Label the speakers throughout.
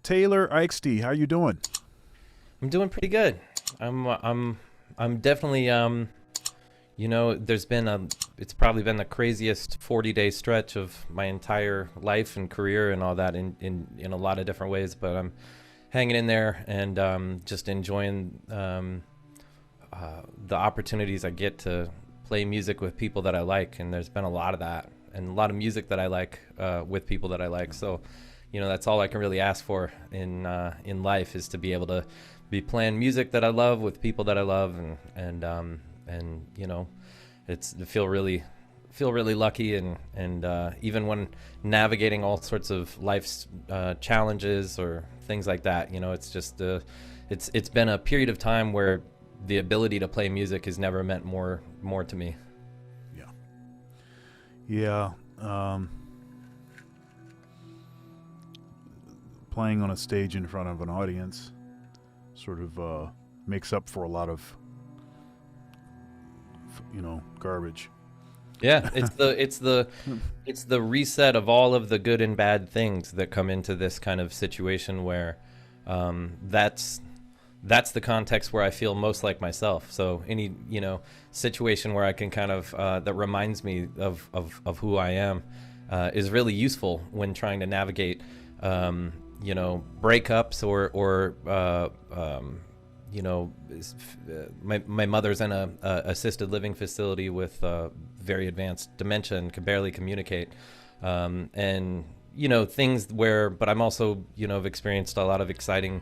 Speaker 1: Taylor Eigsti, how you doing?
Speaker 2: I'm doing pretty good. I'm definitely there's been it's probably been the craziest 40-day stretch of my entire life and career and all that in a lot of different ways, but I'm hanging in there and just enjoying the opportunities I get to play music with people that I like, and there's been a lot of that and a lot of music that I like with people that I like. So, that's all I can really ask for in life, is to be able to be playing music that I love with people that I love, and it's to feel really lucky, and even when navigating all sorts of life's challenges or things like that, it's just it's been a period of time where the ability to play music has never meant more to me.
Speaker 1: Yeah. Playing on a stage in front of an audience sort of makes up for a lot of garbage.
Speaker 2: Yeah, it's the reset of all of the good and bad things that come into this kind of situation, where that's the context where I feel most like myself. So any situation where I can kind of that reminds me of who I am is really useful when trying to navigate breakups or my mother's in a assisted living facility with very advanced dementia and can barely communicate, and things where, but I'm also have experienced a lot of exciting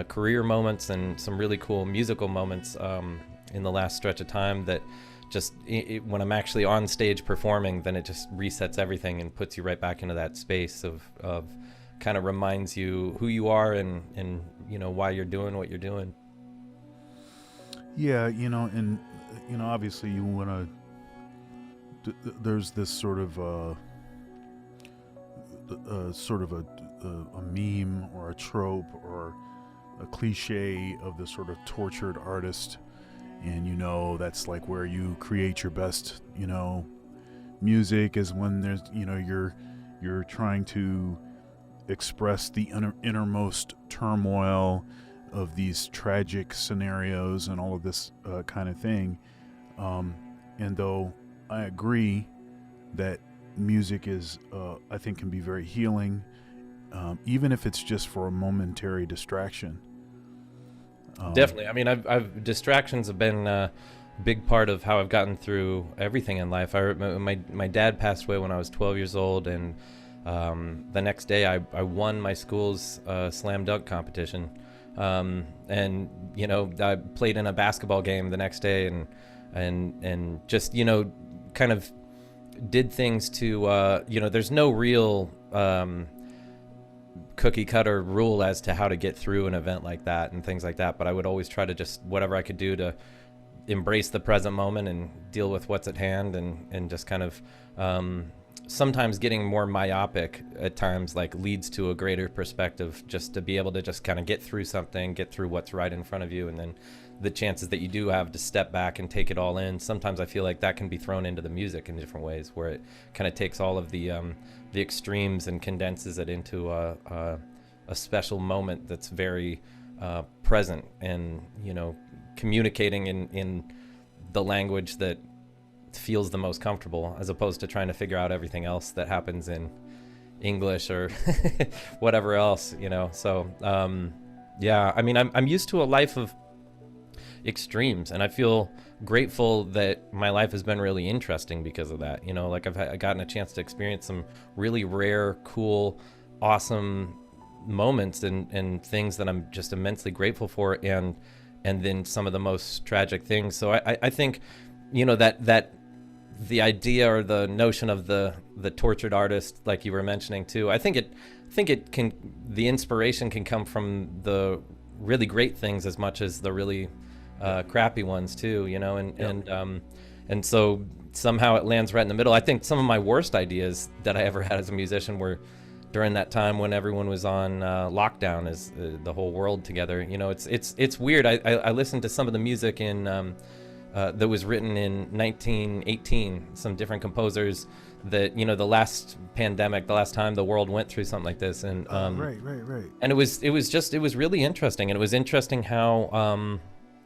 Speaker 2: career moments and some really cool musical moments in the last stretch of time that just when I'm actually on stage performing, then it just resets everything and puts you right back into that space of kind of reminds you who you are and why you're doing what you're doing.
Speaker 1: Yeah, and obviously you want to. There's this sort of a meme or a trope or a cliche of the sort of tortured artist, and that's like where you create your best music, is when there's you're trying to express the innermost turmoil of these tragic scenarios and all of this kind of thing. And though I agree that music is, I think, can be very healing, even if it's just for a momentary distraction.
Speaker 2: Definitely. I mean, I've distractions have been a big part of how I've gotten through everything in life. My dad passed away when I was 12 years old, and the next day I won my school's slam dunk competition. And I played in a basketball game the next day, and just kind of did things to there's no real cookie cutter rule as to how to get through an event like that and things like that, but I would always try to just whatever I could do to embrace the present moment and deal with what's at hand, and just kind of sometimes getting more myopic at times leads to a greater perspective, just to be able to just kind of get through something, get through what's right in front of you, and then the chances that you do have to step back and take it all in. Sometimes I feel like that can be thrown into the music in different ways, where it kind of takes all of the extremes and condenses it into a special moment that's very present, and communicating in the language that feels the most comfortable, as opposed to trying to figure out everything else that happens in English or whatever else, so yeah, I mean, I'm used to a life of extremes, and I feel grateful that my life has been really interesting because of that. I've gotten a chance to experience some really rare, cool, awesome moments and things that I'm just immensely grateful for, and then some of the most tragic things. So I think that the idea or the notion of the tortured artist, like you were mentioning too, I think it can, the inspiration can come from the really great things as much as the really crappy ones too, and so somehow it lands right in the middle. I think some of my worst ideas that I ever had as a musician were during that time when everyone was on lockdown, as the whole world together. It's weird. I listened to some of the music in that was written in 1918, some different composers that, you know, the last pandemic, the last time the world went through something like this, and
Speaker 1: right.
Speaker 2: and it was really interesting, and it was interesting how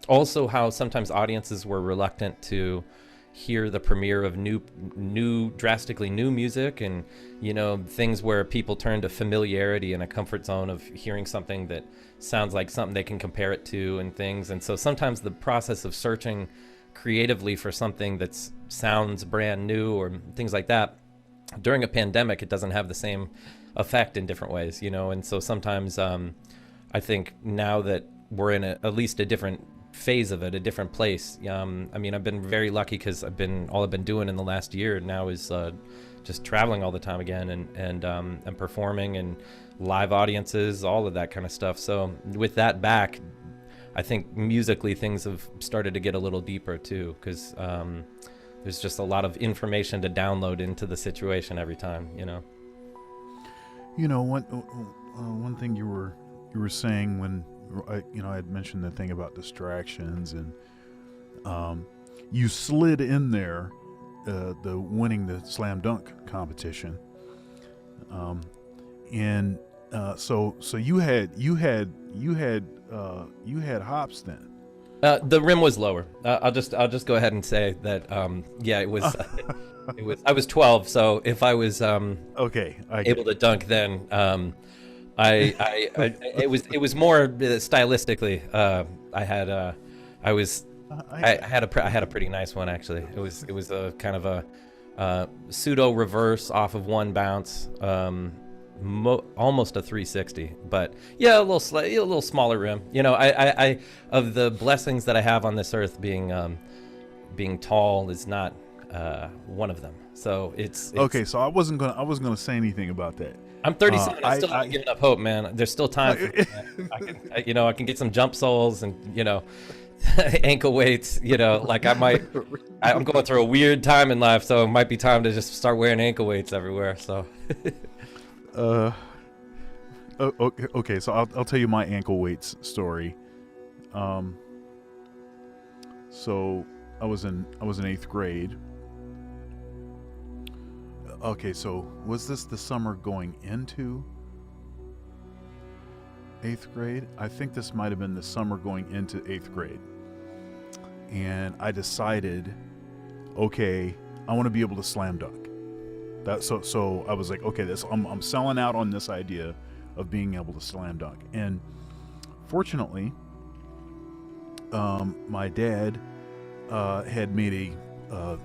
Speaker 2: also how sometimes audiences were reluctant to hear the premiere of drastically new music, and, you know, things where people turn to familiarity and a comfort zone of hearing something that sounds like something they can compare it to and things. And so sometimes the process of searching creatively for something that sounds brand new or things like that during a pandemic, it doesn't have the same effect in different ways, you know. And so sometimes I think now that we're in at least a different phase of it, a different place. I mean, I've been very lucky because all I've been doing in the last year now is just traveling all the time again, and performing and live audiences, all of that kind of stuff. So with that back, I think musically things have started to get a little deeper too, because there's just a lot of information to download into the situation every time, you know.
Speaker 1: You know, one thing you were saying when I had mentioned the thing about distractions, and you slid in there the winning the slam dunk competition, and so you had hops then.
Speaker 2: The rim was lower. I'll just go ahead and say that yeah, it was it was, I was 12, so if I was
Speaker 1: okay,
Speaker 2: able to dunk then, it was more stylistically. I had a pretty nice one, actually. It was a kind of a pseudo reverse off of one bounce, almost a 360, but yeah, a little smaller rim. You know, I of the blessings that I have on this earth, being tall is not one of them. So it's
Speaker 1: okay. So I wasn't gonna say anything about that.
Speaker 2: I'm 37. I'm still not giving up hope, man. There's still time. I can get some jump soles and, you know, ankle weights. You know, like I'm going through a weird time in life, so it might be time to just start wearing ankle weights everywhere. So.
Speaker 1: Okay. So I'll tell you my ankle weights story. So I was in 8th grade. Okay, so was this the summer going into 8th grade? I think this might have been the summer going into 8th grade. And I decided, okay, I want to be able to slam dunk. So I was like, okay, I'm selling out on this idea of being able to slam dunk. And fortunately, my dad had made I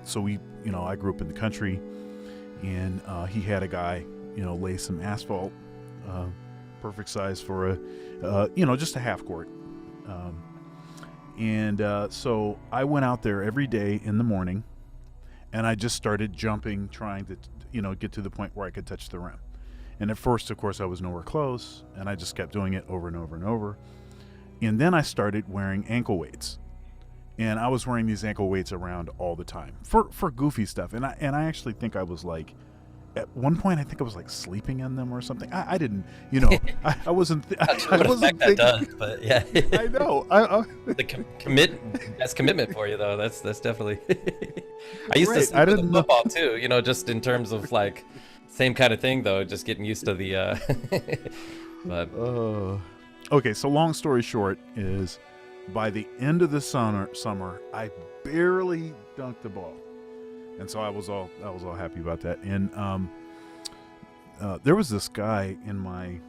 Speaker 1: grew up in the country. And he had a guy, lay some asphalt, perfect size for just a half court. So I went out there every day in the morning, and I just started jumping, trying to, get to the point where I could touch the rim. And at first, of course, I was nowhere close, and I just kept doing it over and over and over. And then I started wearing ankle weights. And I was wearing these ankle weights around all the time for goofy stuff. And I actually think I was like, at one point, I think I was like sleeping in them or something. I didn't, I wasn't. I wasn't thinking.
Speaker 2: That does, but yeah.
Speaker 1: I know.
Speaker 2: That's commitment for you, though. That's definitely. I used to sleep with football too. Just in terms of like, same kind of thing though. Just getting used to the. But.
Speaker 1: Okay, so long story short is, by the end of the summer, I barely dunked the ball, and so I was all happy about that. And there was this guy in my.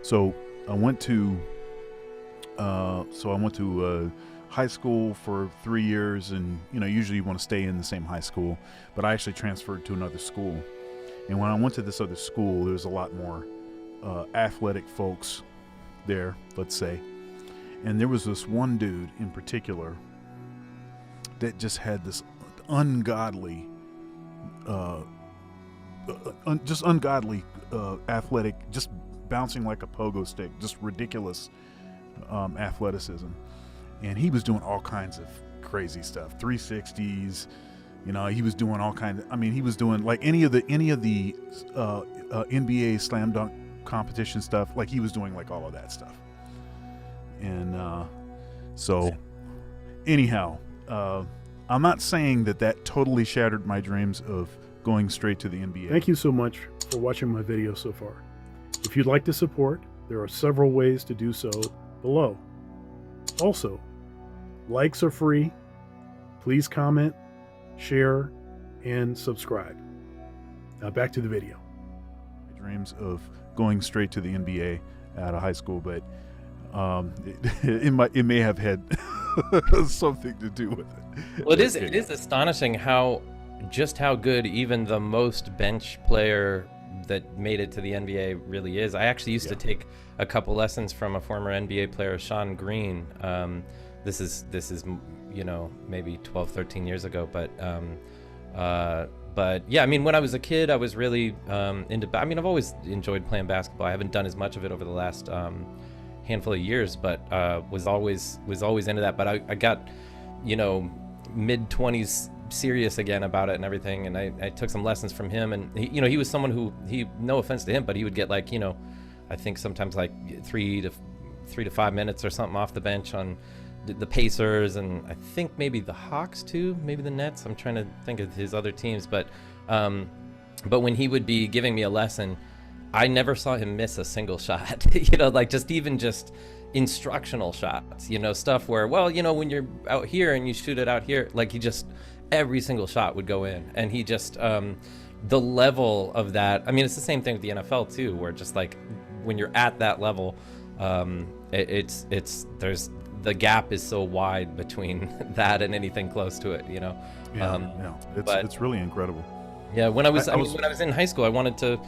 Speaker 1: So I went to high school for 3 years, and usually you want to stay in the same high school, but I actually transferred to another school. And when I went to this other school, there was a lot more athletic folks there, let's say. And there was this one dude in particular that just had this ungodly, athletic, just bouncing like a pogo stick, just ridiculous athleticism. And he was doing all kinds of crazy stuff, 360s. He was doing all kinds of. He was doing like any of the NBA slam dunk competition stuff. Like he was doing like all of that stuff. And so anyhow, I'm not saying that totally shattered my dreams of going straight to the NBA.
Speaker 3: Thank you so much for watching my video so far. If you'd like to support, there are several ways to do so below. Also, likes are free. Please comment, share, and subscribe. Now back to the video.
Speaker 1: Dreams of going straight to the NBA out of high school, but it may have had something to do with it.
Speaker 2: Well, it is astonishing how good even the most bench player that made it to the NBA really is. I actually used to take a couple lessons from a former NBA player, Shawn Green. This is maybe 12, 13 years ago, but yeah, I mean, when I was a kid, I was really I've always enjoyed playing basketball. I haven't done as much of it over the last handful of years, but was always into that. But I got, mid-20s serious again about it and everything, and I took some lessons from him. And he was someone who, no offense to him, but he would get I think sometimes like 3 to 5 minutes or something off the bench on the Pacers, and I think maybe the Hawks too, maybe the Nets. I'm trying to think of his other teams, but when he would be giving me a lesson, I never saw him miss a single shot. Just instructional shots, stuff where, when you're out here and you shoot it out here, every single shot would go in. And he just, the level of that, I mean, it's the same thing with the NFL too, where just when you're at that level, the gap is so wide between that and anything close to it,
Speaker 1: It's really incredible.
Speaker 2: Yeah, when I was in high school, I wanted to.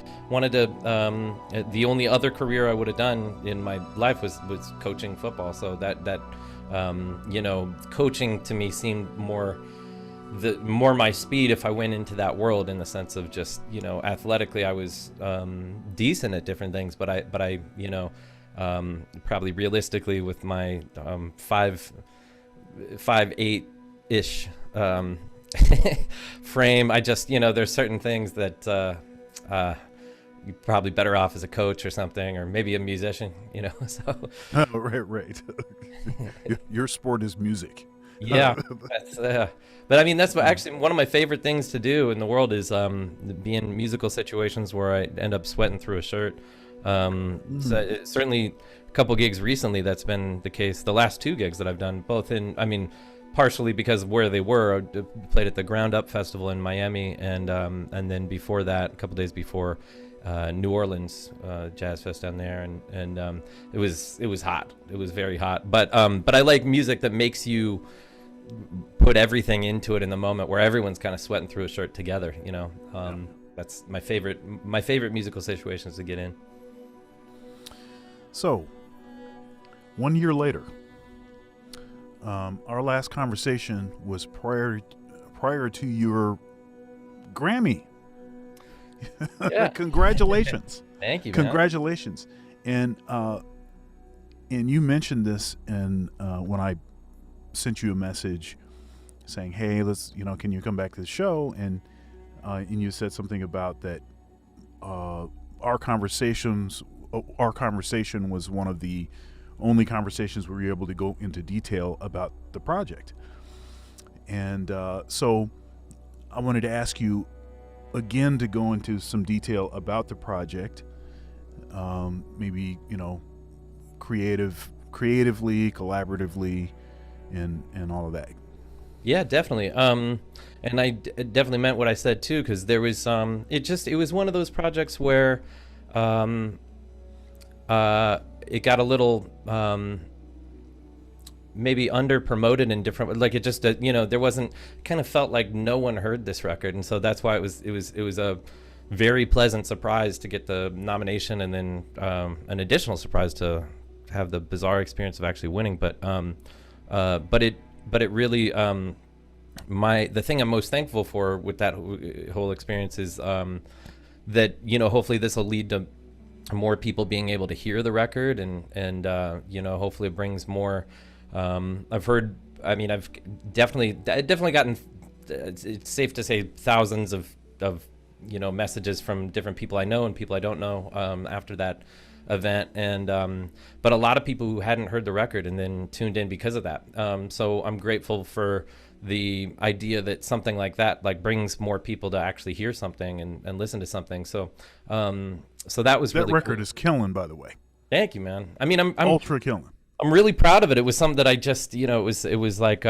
Speaker 2: The only other career I would have done in my life was coaching football. So that coaching to me seemed more my speed if I went into that world, in the sense of just athletically I was decent at different things, but I probably realistically with my 5'8" ish. Frame, I just there's certain things that you're probably better off as a coach or something, or maybe a musician, so
Speaker 1: right. Your sport is music.
Speaker 2: Yeah. But I mean, that's actually one of my favorite things to do in the world is be in musical situations where I end up sweating through a shirt. So certainly a couple gigs recently that's been the case. The last 2 gigs that I've done, both partially because of where they were. I played at the Ground Up Festival in Miami, and then before that, a couple days before, New Orleans Jazz Fest down there, and it was hot. It was very hot. But I like music that makes you put everything into it in the moment, where everyone's kind of sweating through a shirt together. That's my favorite musical situations to get in.
Speaker 1: So, 1 year later. Our last conversation was prior to your Grammy.
Speaker 2: Yeah.
Speaker 1: Congratulations.
Speaker 2: Thank you,
Speaker 1: Congratulations. Man. And you mentioned this when I sent you a message saying, hey, let's, can you come back to the show? And you said something about that our conversation was one of the only conversations we were able to go into detail about the project. And so I wanted to ask you again to go into some detail about the project, maybe, creatively, collaboratively, and all of that.
Speaker 2: Yeah, definitely. And I definitely meant what I said too, because there was, it was one of those projects where it got a little maybe under promoted in different, it just there wasn't, kind of felt like no one heard this record, and so that's why it was a very pleasant surprise to get the nomination, and then an additional surprise to have the bizarre experience of actually winning. But it really, the thing I'm most thankful for with that whole experience is that hopefully this will lead to more people being able to hear the record, and hopefully it brings more. I've heard, I've definitely gotten, it's safe to say, thousands of messages from different people I know and people I don't know after that event, and but a lot of people who hadn't heard the record and then tuned in because of that. So I'm grateful for the idea that something like that like brings more people to actually hear something and listen to something. So so that was
Speaker 1: That
Speaker 2: really
Speaker 1: record
Speaker 2: cool.
Speaker 1: is killing, by the way.
Speaker 2: Thank you, man. I mean, I'm
Speaker 1: Ultra killing.
Speaker 2: I'm really proud of it. It was something that I just, it was like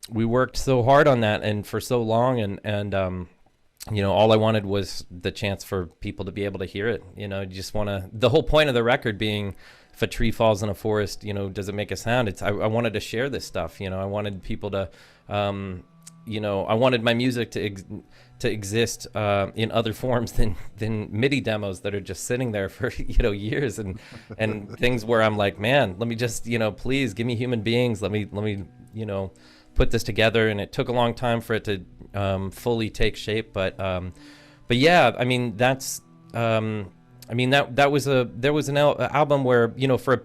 Speaker 2: we worked so hard on that and for so long, and all I wanted was the chance for people to be able to hear it. You just want to, the whole point of the record being, if a tree falls in a forest, does it make a sound? I wanted to share this stuff. I wanted people to, I wanted my music to exist in other forms than MIDI demos that are just sitting there for years and things where I'm like, man, let me just please give me human beings. Let me put this together. And it took a long time for it to fully take shape, but yeah, I mean that's. There was an album where, for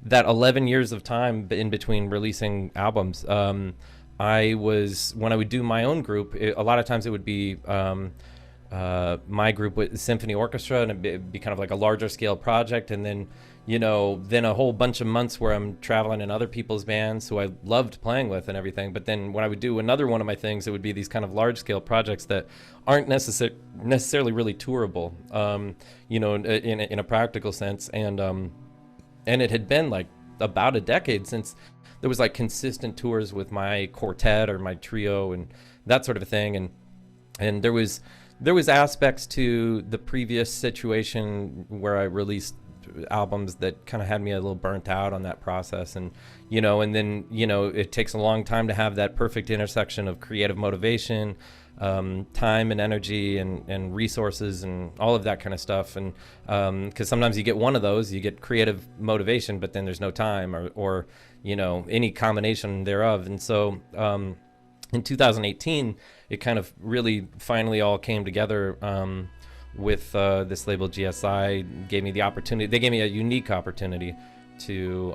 Speaker 2: that 11 years of time in between releasing albums, when I would do my own group, a lot of times it would be my group with symphony orchestra, and it'd be kind of like a larger scale project. And then, then a whole bunch of months where I'm traveling in other people's bands who I loved playing with and everything. But then when I would do another one of my things, it would be these kind of large scale projects that aren't necessarily really tourable, in a practical sense. And it had been like about a decade since there was like consistent tours with my quartet or my trio and that sort of a thing. And there was aspects to the previous situation where I released albums that kind of had me a little burnt out on that process. And then it takes a long time to have that perfect intersection of creative motivation, time and energy and resources and all of that kind of stuff. And because sometimes you get one of those, you get creative motivation, but then there's no time or any combination thereof. And so in 2018, it kind of really finally all came together with this label GSI. Gave me the opportunity. They gave me a unique opportunity to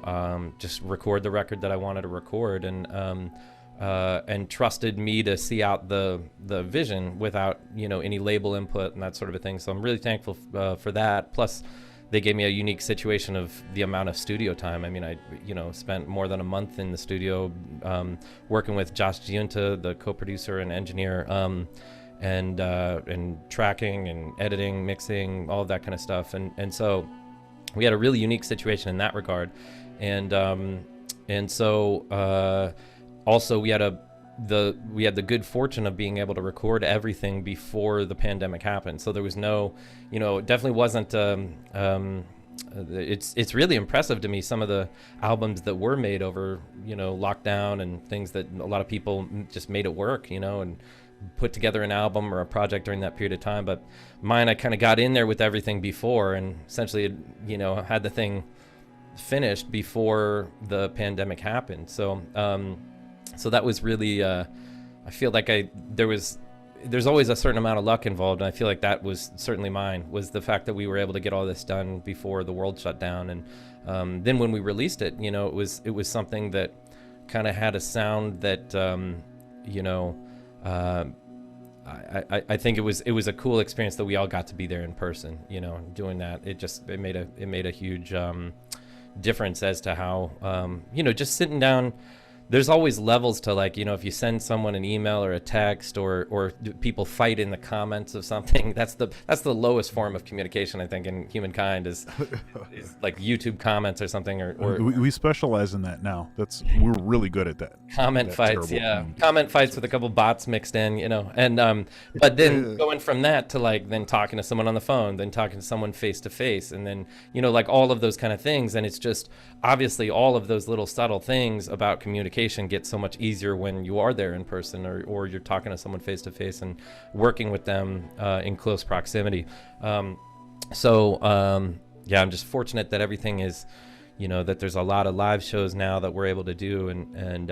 Speaker 2: just record the record that I wanted to record, and trusted me to see out the vision without any label input and that sort of a thing. So I'm really thankful for that. Plus, they gave me a unique situation of the amount of studio time. I mean, I spent more than a month in the studio working with Josh Giunta, the co-producer and engineer, and tracking and editing, mixing, all of that kind of stuff. And so we had a really unique situation in that regard. And so also we had the good fortune of being able to record everything before the pandemic happened. So there was no, it definitely wasn't, it's really impressive to me, some of the albums that were made over, lockdown and things that a lot of people just made it work, and put together an album or a project during that period of time. But mine, I kind of got in there with everything before and essentially, had the thing finished before the pandemic happened. So, so that was really, I feel like there's always a certain amount of luck involved. And I feel like that was certainly mine, was the fact that we were able to get all this done before the world shut down. And then when we released it, it was something that kind of had a sound that, I think it was a cool experience that we all got to be there in person, doing that. It made a huge difference as to how, just sitting down. There's always levels to, like, if you send someone an email or a text or people fight in the comments of something, that's the lowest form of communication, I think, in humankind is like YouTube comments or something, or
Speaker 1: we specialize in that now. We're really good at that.
Speaker 2: Comment fights, yeah. Comment fights with a couple bots mixed in, and but then going from that to like then talking to someone on the phone, then talking to someone face to face, and then like all of those kind of things. And it's just obviously all of those little subtle things about communication gets so much easier when you are there in person, or you're talking to someone face to face and working with them in close proximity. So yeah, I'm just fortunate that everything is, that there's a lot of live shows now that we're able to do, and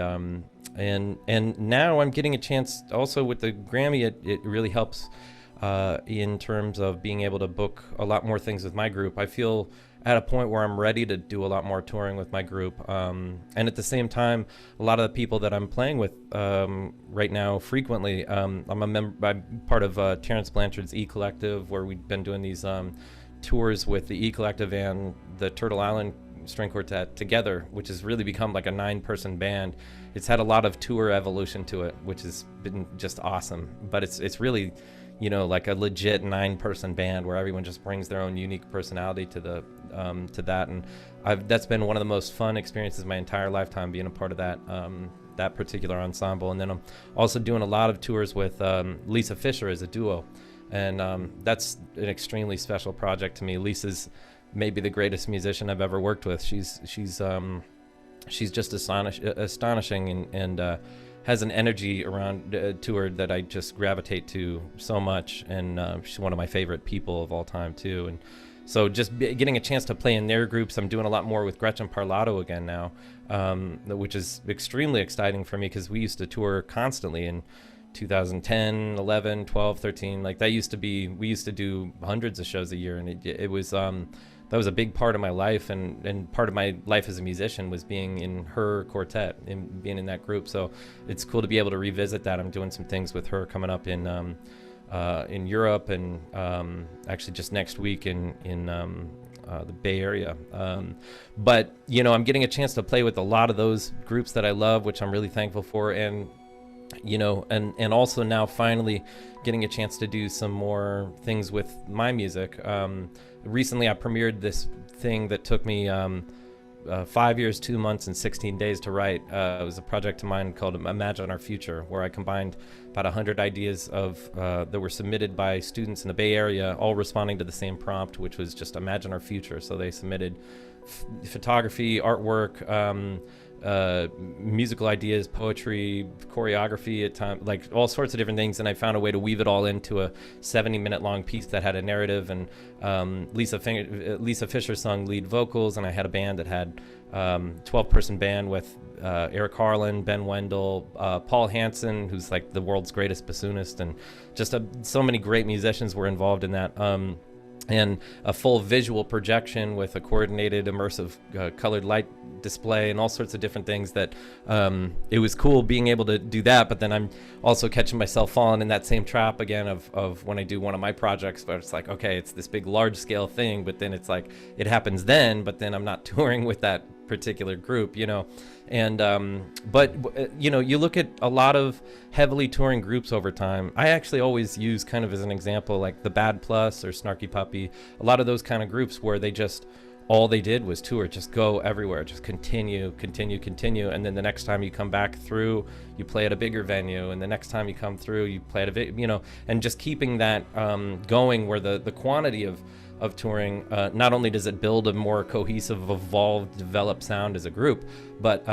Speaker 2: now I'm getting a chance also with the Grammy. It really helps in terms of being able to book a lot more things with my group. I feel at a point where I'm ready to do a lot more touring with my group. And at the same time, a lot of the people that I'm playing with right now frequently, I'm part of Terrence Blanchard's E Collective, where we've been doing these tours with the E Collective and the Turtle Island string quartet together, which has really become like a 9-person band. It's had a lot of tour evolution to it, which has been just awesome. But it's really, you know, like a legit 9-person band where everyone just brings their own unique personality to the to that. And that's been one of the most fun experiences of my entire lifetime, being a part of that that particular ensemble. And then I'm also doing a lot of tours with Lisa Fischer as a duo. And that's an extremely special project to me. Lisa's maybe the greatest musician I've ever worked with. She's just astonishing and has an energy around to her that I just gravitate to so much. And she's one of my favorite people of all time too. And so just getting a chance to play in their groups. I'm doing a lot more with Gretchen Parlato again now, which is extremely exciting for me because we used to tour constantly in 2010, 11, 12, 13. Like that used to be, we used to do hundreds of shows a year, and it was that was a big part of my life, and part of my life as a musician was being in her quartet and being in that group. So it's cool to be able to revisit that. I'm doing some things with her coming up in Europe, and actually just next week in the Bay Area. But you know, I'm getting a chance to play with a lot of those groups that I love, which I'm really thankful for. And you know, and also now finally getting a chance to do some more things with my music. Recently I premiered this thing that took me 5 years, 2 months, and 16 days to write. It was a project of mine called Imagine Our Future, where I combined about 100 ideas that were submitted by students in the Bay Area, all responding to the same prompt, which was just Imagine Our Future. So they submitted photography, artwork, musical ideas, poetry, choreography at times, like all sorts of different things. And I found a way to weave it all into a 70-minute long piece that had a narrative. And Lisa Fischer sung lead vocals, and I had a band that had 12-person band with Eric Harlan, Ben Wendell, Paul Hansen, who's like the world's greatest bassoonist, and just so many great musicians were involved in that. And a full visual projection with a coordinated immersive colored light display and all sorts of different things that it was cool being able to do that. But then I'm also catching myself falling in that same trap again of when I do one of my projects, but it's like, okay, it's this big large scale thing, but then it's like it happens then, but then I'm not touring with that particular group, you know. And but you know, you look at a lot of heavily touring groups over time. I actually always use kind of as an example like the Bad Plus or Snarky Puppy, a lot of those kind of groups where they just all they did was tour, just go everywhere, just continue, and then the next time you come back through, you play at a bigger venue, and the next time you come through, you play at a, you know, and just keeping that going, where the quantity of touring, not only does it build a more cohesive, evolved, developed sound as a group, but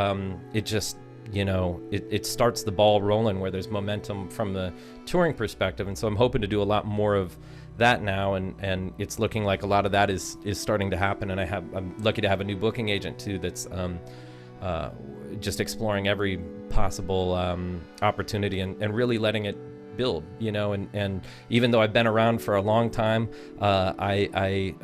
Speaker 2: it just, you know, it starts the ball rolling where there's momentum from the touring perspective. And so I'm hoping to do a lot more of that now, and it's looking like a lot of that is starting to happen. And I'm lucky to have a new booking agent too that's just exploring every possible opportunity and really letting it build, you know. And even though I've been around for a long time, I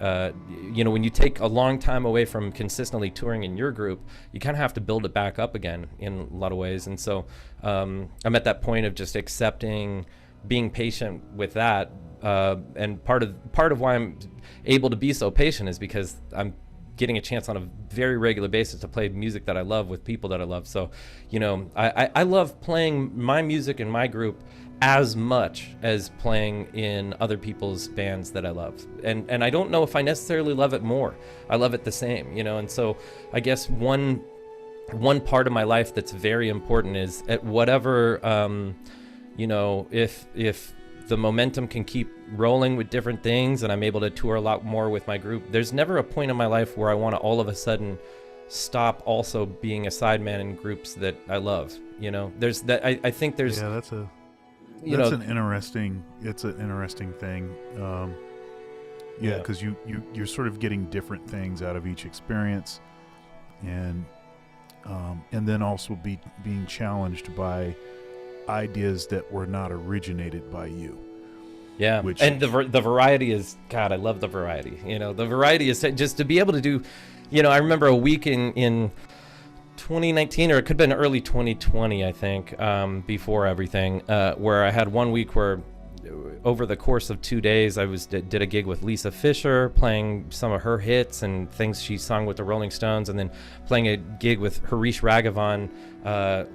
Speaker 2: you know, when you take a long time away from consistently touring in your group, you kind of have to build it back up again in a lot of ways. And so I'm at that point of just accepting, being patient with that, and part of why I'm able to be so patient is because I'm getting a chance on a very regular basis to play music that I love with people that I love. So, you know, I love playing my music in my group as much as playing in other people's bands that I love. And I don't know if I necessarily love it more. I love it the same, you know. And so I guess one part of my life that's very important is at whatever, you know, if the momentum can keep rolling with different things and I'm able to tour a lot more with my group, there's never a point in my life where I want to all of a sudden stop also being a sideman in groups that I love, you know. There's that, I think there's,
Speaker 1: yeah, that's an interesting thing. Yeah, because you're sort of getting different things out of each experience, and then also being challenged by ideas that were not originated by you.
Speaker 2: Yeah, and the variety is, God, I love the variety. You know, the variety is just to be able to do, you know, I remember a week in 2019, or it could have been early 2020, I think, before everything, where I had one week where over the course of 2 days, I did a gig with Lisa Fisher, playing some of her hits and things she sung with the Rolling Stones, and then playing a gig with Harish Raghavan,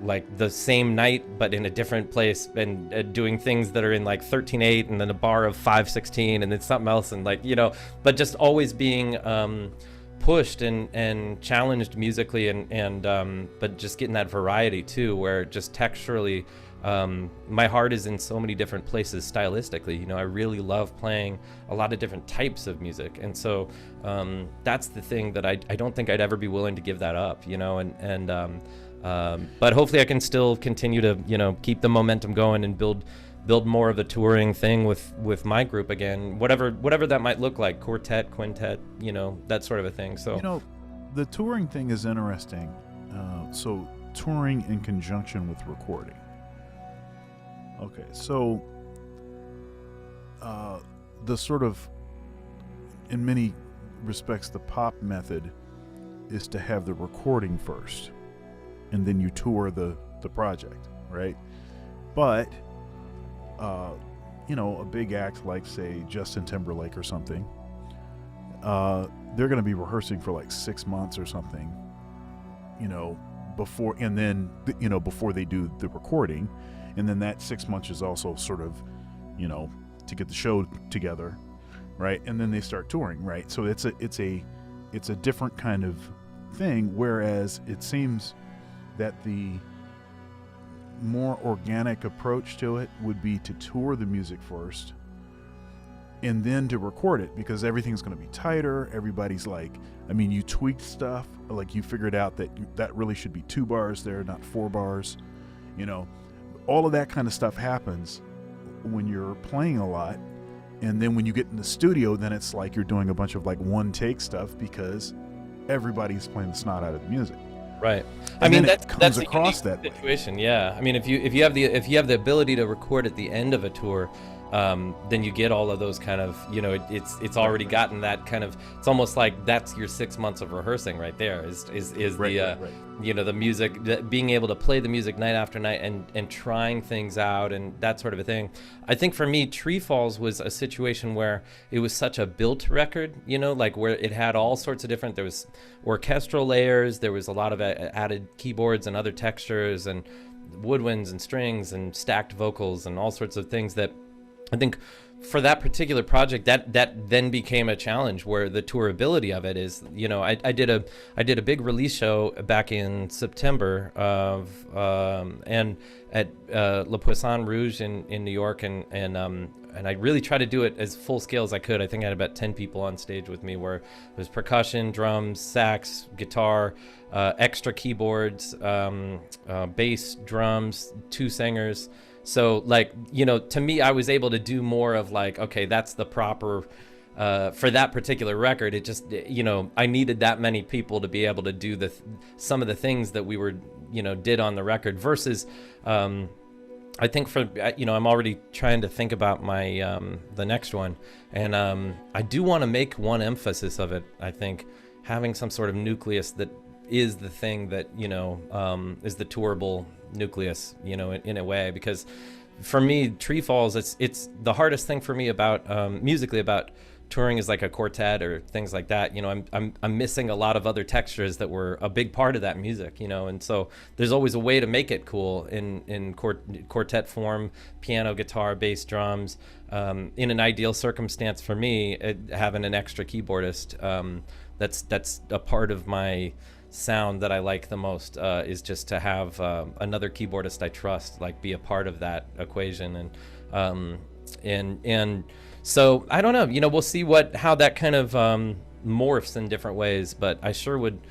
Speaker 2: like the same night but in a different place, and doing things that are in like 13/8 and then a bar of 5/16 and then something else, and like, but just always being pushed and challenged musically, and but just getting that variety too, where just texturally, my heart is in so many different places stylistically. I really love playing a lot of different types of music, and so that's the thing that I don't think I'd ever be willing to give that up, but hopefully I can still continue to keep the momentum going and build more of the touring thing with my group again, whatever that might look like, quartet, quintet, that sort of a thing. So
Speaker 1: the touring thing is interesting. So touring in conjunction with recording. Okay, so the sort of, in many respects, the pop method is to have the recording first, and then you tour the project, right? But a big act like, say, Justin Timberlake or something, they're going to be rehearsing for like 6 months or something, before, and then, before they do the recording. And then that 6 months is also sort of, to get the show together, right? And then they start touring, right? So it's a different kind of thing. Whereas it seems that the more organic approach to it would be to tour the music first and then to record it, because everything's going to be tighter. Everybody's like, you tweaked stuff, like you figured out that really should be 2 bars there, not 4 bars, all of that kind of stuff happens when you're playing a lot. And then when you get in the studio, then it's like you're doing a bunch of like one take stuff, because everybody's playing the snot out of the music.
Speaker 2: Right.
Speaker 1: That's a unique
Speaker 2: situation. Yeah. If you have the ability to record at the end of a tour, then you get all of those kind of, it's already gotten that kind of, it's almost like that's your 6 months of rehearsing right there is right. The music, being able to play the music night after night and trying things out and that sort of a thing. I think for me, Tree Falls was a situation where it was such a built record, like where it had all sorts of different, there was orchestral layers, there was a lot of added keyboards and other textures and woodwinds and strings and stacked vocals and all sorts of things that I think for that particular project, that then became a challenge, where the tourability of it is, I did a big release show back in September and at Le Poisson Rouge in New York, and I really tried to do it as full scale as I could. I think I had about 10 people on stage with me, where it was percussion, drums, sax, guitar, extra keyboards, bass, drums, 2 singers. So to me, I was able to do more of like, okay, that's the proper, for that particular record. It just, I needed that many people to be able to do some of the things that we were, did on the record versus, I think for, I'm already trying to think about my, the next one. And I do want to make one emphasis of it. I think having some sort of nucleus that is the thing that, is the tourable nucleus, in a way, because for me, Tree Falls, it's the hardest thing for me about musically about touring is like a quartet or things like that. I'm missing a lot of other textures that were a big part of that music, and so there's always a way to make it cool in quartet form, piano, guitar, bass, drums. In an ideal circumstance for me, having an extra keyboardist, that's a part of my sound that I like the most, is just to have another keyboardist I trust, like be a part of that equation, and so I don't know, we'll see how that kind of morphs in different ways, but I sure would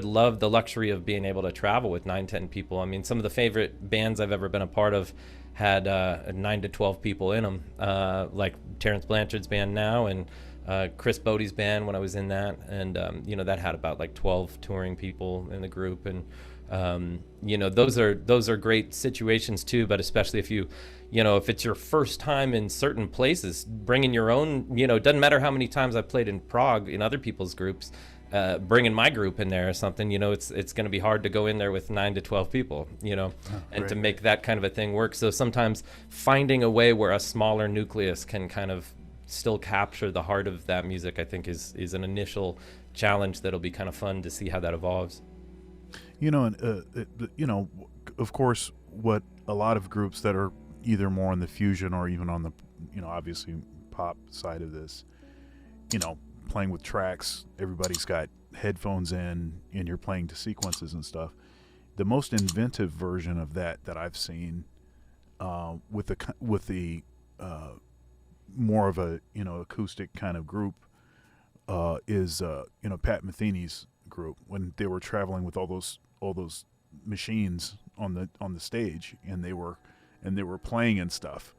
Speaker 2: love the luxury of being able to travel with 9-10 people. Some of the favorite bands I've ever been a part of had 9 to 12 people in them, like Terrence Blanchard's band now, and Chris Bodie's band when I was in that, and that had about like 12 touring people in the group, and those are great situations too. But especially if if it's your first time in certain places, bringing your own, doesn't matter how many times I've played in Prague in other people's groups, bringing my group in there or something, it's going to be hard to go in there with 9 to 12 people, and to make that kind of a thing work. So sometimes finding a way where a smaller nucleus can kind of still capture the heart of that music, I think is an initial challenge that'll be kind of fun to see how that evolves.
Speaker 1: Of course, what a lot of groups that are either more on the fusion or even on the, obviously pop side of this, playing with tracks, everybody's got headphones in and you're playing to sequences and stuff. The most inventive version of that I've seen, with the more of a acoustic kind of group, is Pat Metheny's group, when they were traveling with all those machines on the stage, and they were playing and stuff.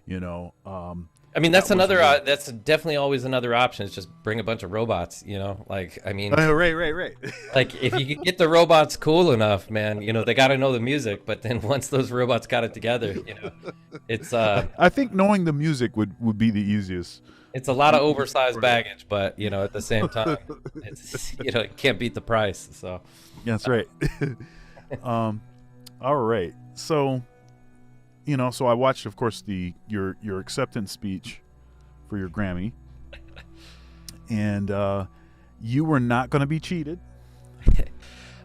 Speaker 2: That's that's definitely always another option, is just bring a bunch of robots, right. Like, if you could get the robots cool enough, man, they got to know the music, but then once those robots got it together, it's
Speaker 1: I think knowing the music would be the easiest.
Speaker 2: It's a lot of oversized baggage, but at the same time, it's it can't beat the price. So
Speaker 1: that's right. All right. So, so I watched, of course, your acceptance speech for your Grammy, and you were not going to be cheated.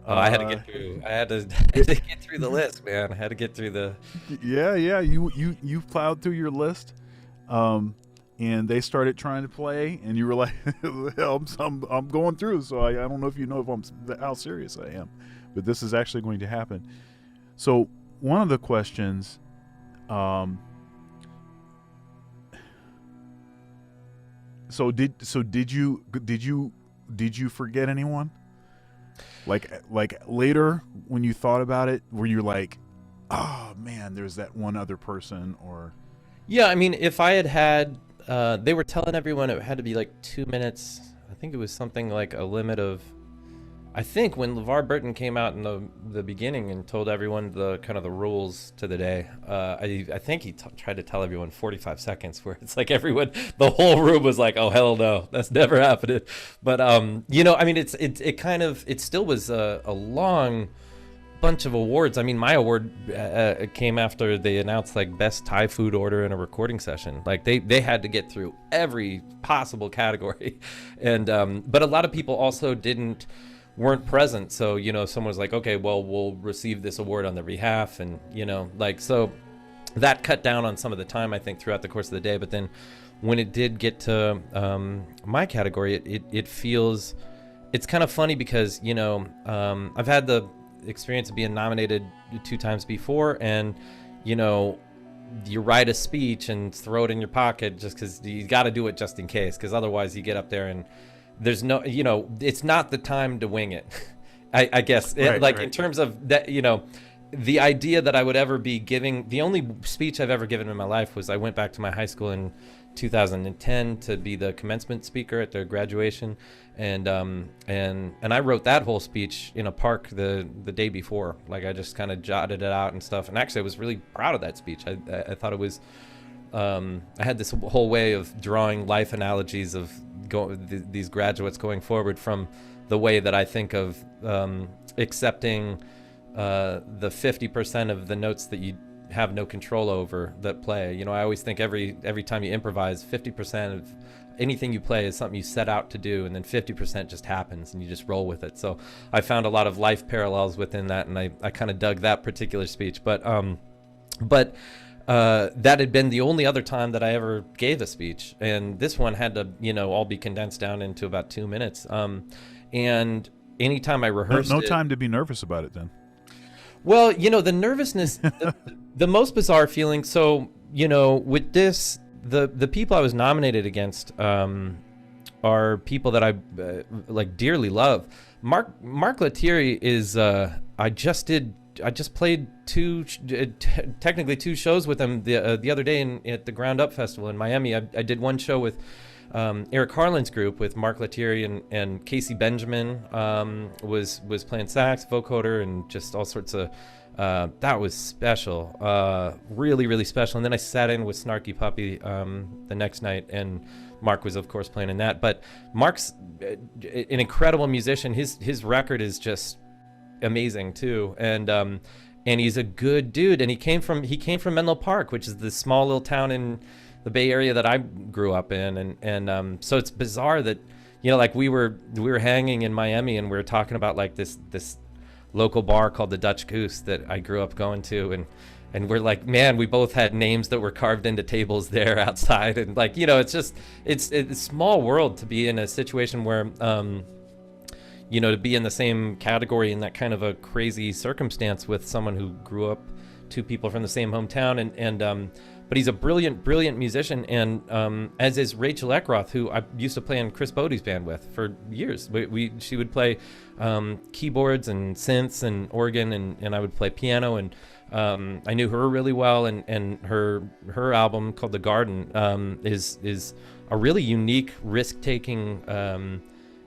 Speaker 2: I had to get through. I had to get through the list, man. I had to get through the.
Speaker 1: Yeah. You plowed through your list. And they started trying to play, and you were like, I'm going through, so I don't know if how serious I am, but this is actually going to happen. So one of the questions, did you forget anyone? Like later when you thought about it, were you like, oh man, there's that one other person? Or
Speaker 2: yeah, if I had they were telling everyone it had to be like 2 minutes. I think it was something like a limit of, I think when LeVar Burton came out in the beginning and told everyone the kind of the rules to the day, I think he tried to tell everyone 45 seconds, where it's like everyone, the whole room was like, oh hell no, that's never happening. But it still was a long bunch of awards. My award came after they announced like best Thai food order in a recording session. Like they had to get through every possible category, and but a lot of people also weren't present. So someone was like, okay, well, we'll receive this award on their behalf, and so that cut down on some of the time, I think, throughout the course of the day. But then when it did get to my category, it feels, it's kind of funny because I've had the experience of being nominated 2 times before, and you write a speech and throw it in your pocket just because you got to do it just in case, because otherwise you get up there and there's no, it's not the time to wing it. I guess right. In terms of that, the idea that I would ever be giving, the only speech I've ever given in my life was I went back to my high school in 2010 to be the commencement speaker at their graduation, and I wrote that whole speech in a park the day before. Like, I just kind of jotted it out and stuff, and actually I was really proud of that speech. I thought it was I had this whole way of drawing life analogies of these graduates going forward, from the way that I think of accepting the 50% of the notes that you have no control over that play. I always think every time you improvise, 50% of anything you play is something you set out to do, and then 50% just happens and you just roll with it. So I found a lot of life parallels within that, and I kind of dug that particular speech. But that had been the only other time that I ever gave a speech, and this one had to all be condensed down into about 2 minutes. And anytime I rehearsed
Speaker 1: no time to be nervous about it then.
Speaker 2: Well, the nervousness, the most bizarre feeling. So, with this, the people I was nominated against are people that I dearly love. Mark Lettieri is I just played technically two shows with him the other day at the Ground Up Festival in Miami. I did one show with Eric Harlan's group with Mark Lettieri and Casey Benjamin was playing sax, vocoder, and just all sorts of that was special, really, really special. And then I sat in with Snarky Puppy the next night, and Mark was, of course, playing in that. But Mark's an incredible musician. His record is just amazing too, and he's a good dude. And he came from Menlo Park, which is the small little town in the Bay Area that I grew up in, and so it's bizarre that, you know, like we were hanging in Miami and we were talking about like this local bar called the Dutch Goose that I grew up going to, and we're like, man, we both had names that were carved into tables there outside, and like, you know, it's a small world to be in a situation where you know, to be in the same category in that kind of a crazy circumstance with someone who grew up, two people from the same hometown, and but he's a brilliant musician, and as is Rachel Eckroth, who I used to play in Chris Bodie's band with for years. She would play keyboards and synths and organ, and I would play piano, and I knew her really well, and her album called The Garden is a really unique, risk-taking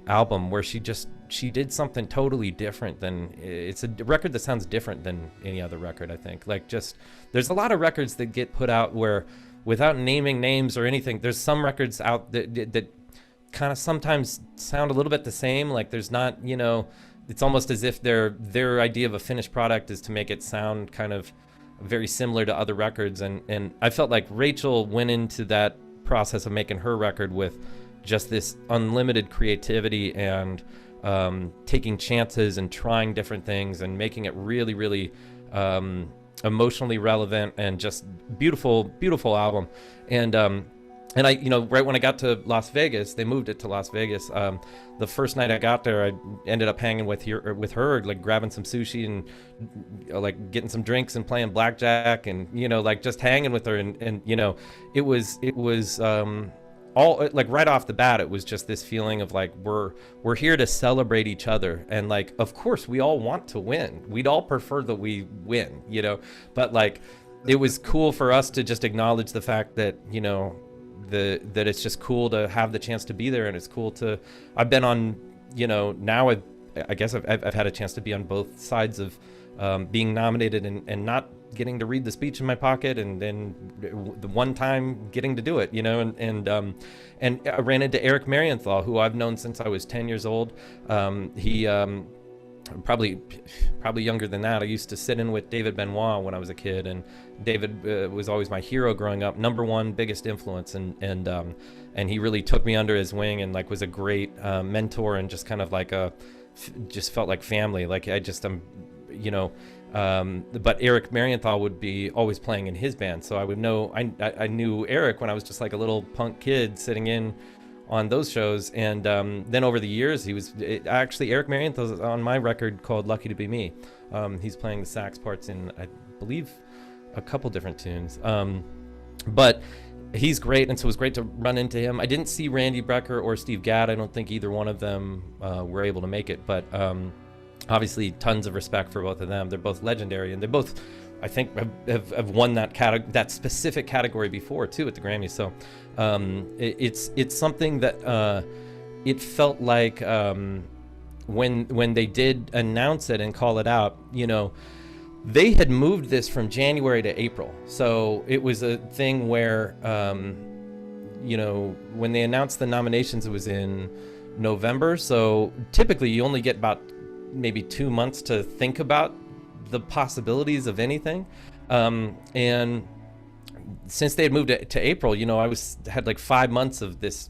Speaker 2: album where she did something totally different than, it's a record that sounds different than any other record, I think. Like, just, there's a lot of records that get put out where, without naming names or anything, there's some records out that kind of sometimes sound a little bit the same. Like, there's not, you know, it's almost as if their idea of a finished product is to make it sound kind of very similar to other records. And I felt like Rachel went into that process of making her record with just this unlimited creativity and taking chances and trying different things and making it really, really emotionally relevant and just beautiful album. And I, you know, right when I got to Las Vegas, they moved it to Las Vegas. The first night I got there, I ended up hanging with her, like grabbing some sushi and like getting some drinks and playing blackjack, and, you know, like just hanging with her, and you know, it was all, like, right off the bat, it was just this feeling of like, we're here to celebrate each other, and like, of course we all want to win, we'd all prefer that we win, you know, but like, it was cool for us to just acknowledge the fact that, you know, that it's just cool to have the chance to be there, and it's cool to, I've been on, you know, now I guess I've had a chance to be on both sides of being nominated and not getting to read the speech in my pocket, and then the one time getting to do it, you know, and I ran into Eric Marienthal, who I've known since I was 10 years old. He probably younger than that. I used to sit in with David Benoit when I was a kid, and David was always my hero growing up, number one biggest influence, and he really took me under his wing and like was a great mentor, and just kind of like just felt like family. Like I just you know, but Eric Marienthal would be always playing in his band, so I would know, I knew Eric when I was just like a little punk kid sitting in on those shows, and then over the years actually Eric Marienthal's on my record called Lucky to Be Me. He's playing the sax parts in, I believe, a couple different tunes, but he's great, and so it was great to run into him. I didn't see Randy Brecker or Steve Gadd. I don't think either one of them were able to make it, but obviously tons of respect for both of them. They're both legendary, and they both, I think, have won that specific category before too at the Grammys. So it's something that it felt like when they did announce it and call it out, you know, they had moved this from January to April. So it was a thing where you know, when they announced the nominations, it was in November. So typically you only get about maybe 2 months to think about the possibilities of anything, and since they had moved it to April, you know, I had like 5 months of this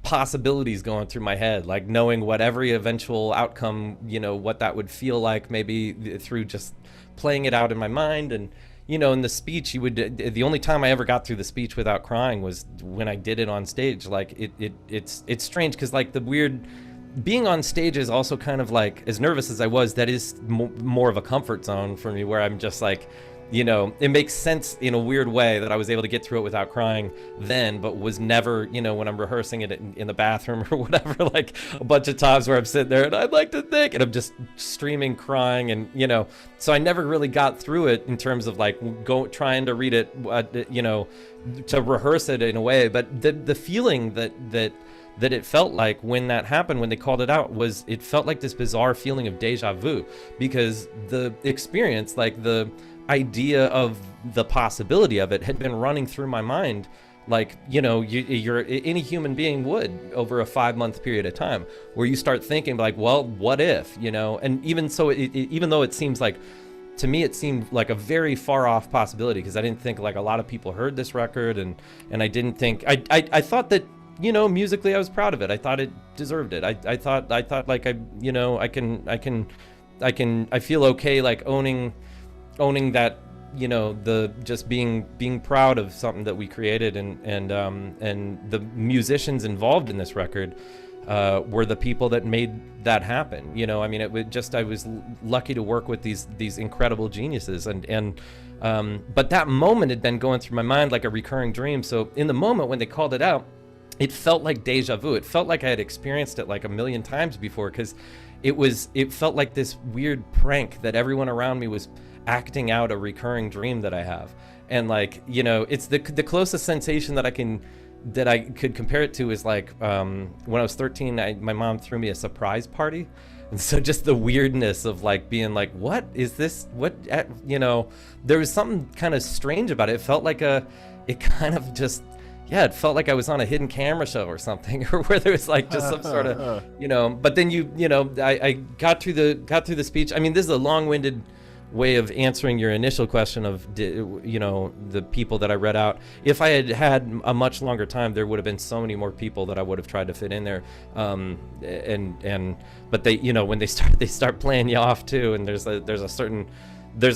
Speaker 2: possibilities going through my head, like knowing what every eventual outcome, you know, what that would feel like, maybe through just playing it out in my mind. And, you know, in the speech, the only time I ever got through the speech without crying was when I did it on stage. Like it's strange, because like being on stage is also kind of like, as nervous as I was, that is more of a comfort zone for me, where I'm just like, you know, it makes sense in a weird way that I was able to get through it without crying then, but was never, you know, when I'm rehearsing it in the bathroom or whatever, like a bunch of times where I'm sitting there and I'd like to think, and I'm just streaming crying, and, you know, so I never really got through it in terms of like trying to read it, you know, to rehearse it in a way. But the feeling that that it felt like when that happened, when they called it out, was it felt like this bizarre feeling of deja vu, because the experience, like the idea of the possibility of it, had been running through my mind like, you know, you're any human being would over a 5-month period of time, where you start thinking like, well, what if, you know? And even so, even though it seems like, to me, it seemed like a very far off possibility, because I didn't think like a lot of people heard this record, and I didn't think, I thought that, you know, musically I was proud of it. I thought it deserved it. I thought like I feel okay like owning that, you know, the just being proud of something that we created, and the musicians involved in this record were the people that made that happen. You know, I mean, it would just, I was lucky to work with these incredible geniuses, and but that moment had been going through my mind like a recurring dream. So in the moment when they called it out, it felt like deja vu. It felt like I had experienced it like a million times before, because it felt like this weird prank that everyone around me was acting out a recurring dream that I have. And like, you know, it's the closest sensation that I could compare it to is like when I was 13, my mom threw me a surprise party. And so just the weirdness of like being like, what is this? What, you know, there was something kind of strange about it. It felt like it felt like I was on a hidden camera show or something, or where there was like just some sort of, you know, but then you know, I got through the speech. I mean, this is a long-winded way of answering your initial question of, you know, the people that I read out. If I had a much longer time, there would have been so many more people that I would have tried to fit in there. But they, you know, when they start playing you off too, and there's a